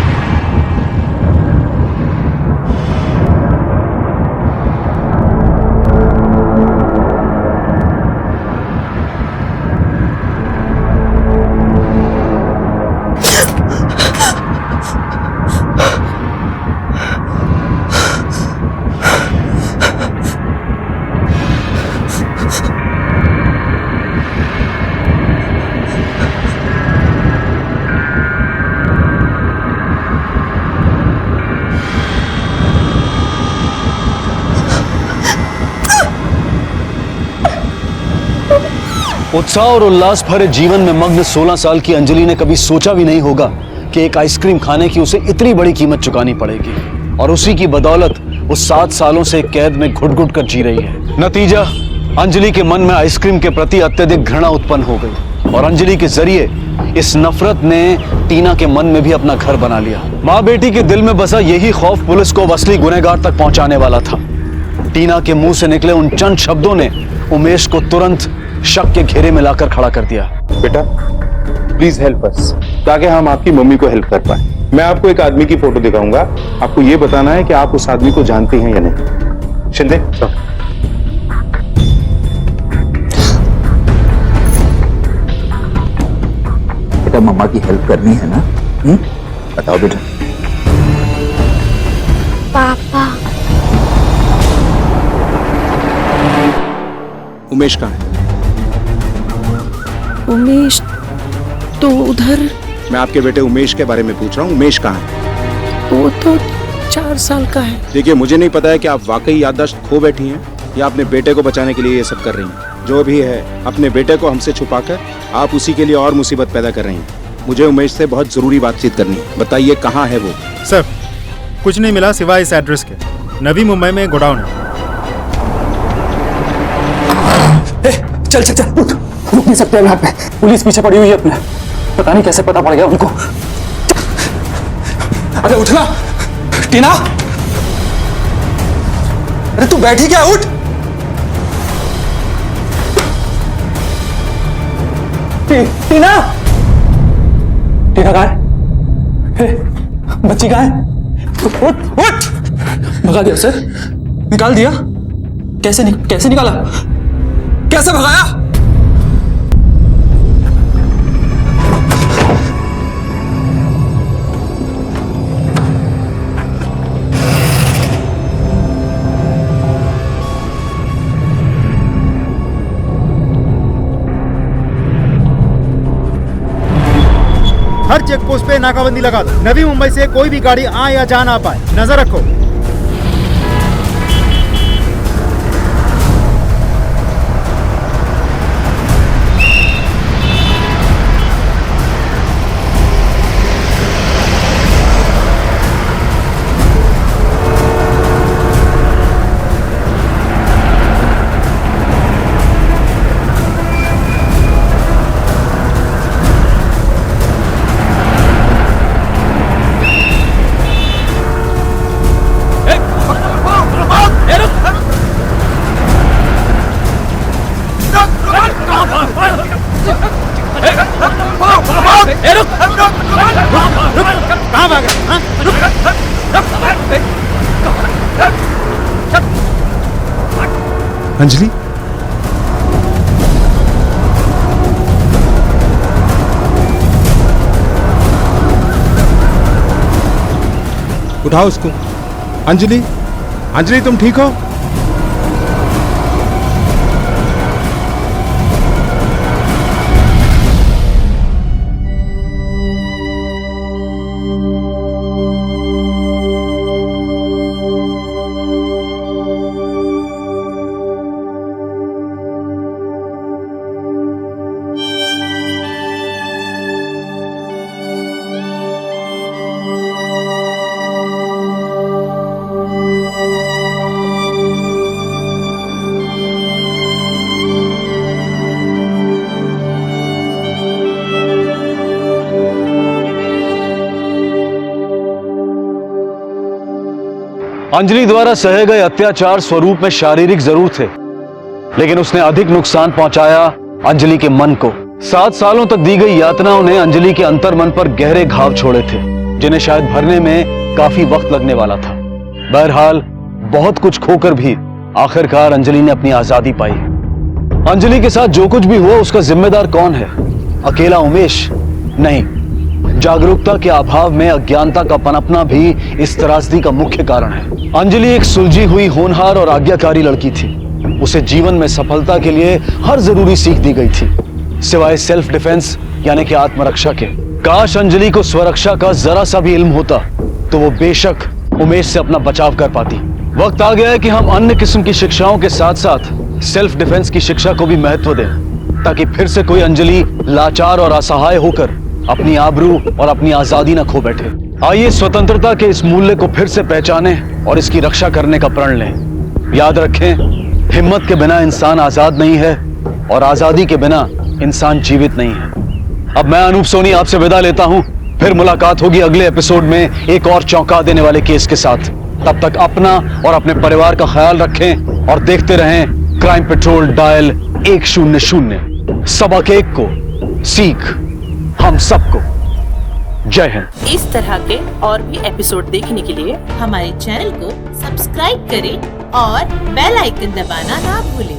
उत्साह और उल्लास भरे जीवन में मग्न 16 साल की अंजलि ने कभी सोचा भी नहीं होगा कि एक आइसक्रीम खाने की उसे इतनी बड़ी कीमत चुकानी पड़ेगी, और उसी की बदौलत वो 7 सालों से कैद में घुट-घुट कर जी रही है। नतीजा, अंजलि के मन में आइसक्रीम के प्रति अत्यधिक घृणा उत्पन्न हो गई, और अंजलि के जरिए इस नफरत ने टीना के मन में भी अपना घर बना लिया। माँ बेटी के दिल में बसा यही खौफ पुलिस को असली गुनहगार तक पहुंचाने वाला था। टीना के मुंह से निकले उन चंद शब्दों ने उमेश को तुरंत शक के घेरे में लाकर खड़ा कर दिया। बेटा प्लीज हेल्प अस, ताकि हम आपकी मम्मी को हेल्प कर पाए। मैं आपको एक आदमी की फोटो दिखाऊंगा, आपको ये बताना है कि आप उस आदमी को जानते हैं या नहीं। शिंदे बेटा मम्मा की हेल्प करनी है ना? बताओ बेटा। पापा। उमेश कहाँ है? उमेश तो उधर। मैं आपके बेटे उमेश के बारे में पूछ रहा हूँ, उमेश कहाँ है? वो तो 4 साल का है। देखिए, मुझे नहीं पता है कि आप वाकई याददाश्त खो बैठी हैं या अपने बेटे को बचाने के लिए ये सब कर रही हैं। जो भी है, अपने बेटे को हमसे छुपाकर आप उसी के लिए और मुसीबत पैदा कर रही हैं। मुझे उमेश से बहुत जरूरी बातचीत करनी है। बताइए कहाँ है वो? सर कुछ नहीं मिला सिवाय इस एड्रेस के। नवी मुंबई में गोडाउन है। चल चल चल, रुक नहीं सकते यहाँ पे। पुलिस पीछे पड़ी हुई है अपने, पता नहीं कैसे पता पड़ गया उनको। अरे उठना टीना, अरे तू बैठी क्या? उठ। टीना, टीना कहाँ है? बच्ची कहाँ है? उठ उठ। भगा दिया सर, निकाल दिया? कैसे निकाला? कैसे भगाया? हर चेक पोस्ट पे नाकाबंदी लगा दो। नवी मुंबई से कोई भी गाड़ी आ या जा ना पाए, नजर रखो। अंजलि, उठाओ उसको। अंजलि, अंजलि तुम ठीक हो? अंजलि द्वारा सहे गए अत्याचार स्वरूप में शारीरिक जरूर थे, लेकिन उसने अधिक नुकसान पहुंचाया अंजलि के मन को। 7 सालों तक दी गई यातनाओं ने अंजलि के अंतर्मन पर गहरे घाव छोड़े थे, जिन्हें शायद भरने में काफी वक्त लगने वाला था। बहरहाल बहुत कुछ खोकर भी आखिरकार अंजलि ने अपनी आजादी पाई। अंजलि के साथ जो कुछ भी हुआ उसका जिम्मेदार कौन है? अकेला उमेश नहीं, जागरूकता के अभाव में अज्ञानता का पनपना भी इस त्रासदी का मुख्य कारण है। अंजलि एक सुलझी हुई, होनहार और आज्ञाकारी लड़की थी। उसे जीवन में सफलता के लिए हर जरूरी सीख दी गई थी, सिवाय सेल्फ डिफेंस यानी कि आत्मरक्षा के। काश अंजलि को स्वरक्षा का जरा सा भी इल्म होता तो वो बेशक उमेश से अपना बचाव कर पाती। वक्त आ गया है कि हम अन्य किस्म की शिक्षाओं के साथ साथ सेल्फ डिफेंस की शिक्षा को भी महत्व दें, ताकि फिर से कोई अंजलि लाचार और असहाय होकर अपनी आबरू और अपनी आजादी न खो बैठे। आइए स्वतंत्रता के इस मूल्य को फिर से पहचानें और इसकी रक्षा करने का प्रण लें। याद रखें, हिम्मत के बिना इंसान आजाद नहीं है और आजादी के बिना इंसान जीवित नहीं है। अब मैं अनूप सोनी आपसे विदा लेता हूं। फिर मुलाकात होगी अगले एपिसोड में एक और चौंका देने वाले केस के साथ। तब तक अपना और अपने परिवार का ख्याल रखें और देखते रहें क्राइम पेट्रोल डायल 100। सबक एक को सीख हम सबको। जय हिंद। इस तरह के और भी एपिसोड देखने के लिए हमारे चैनल को सब्सक्राइब करें और बेल आइकन दबाना ना भूलें।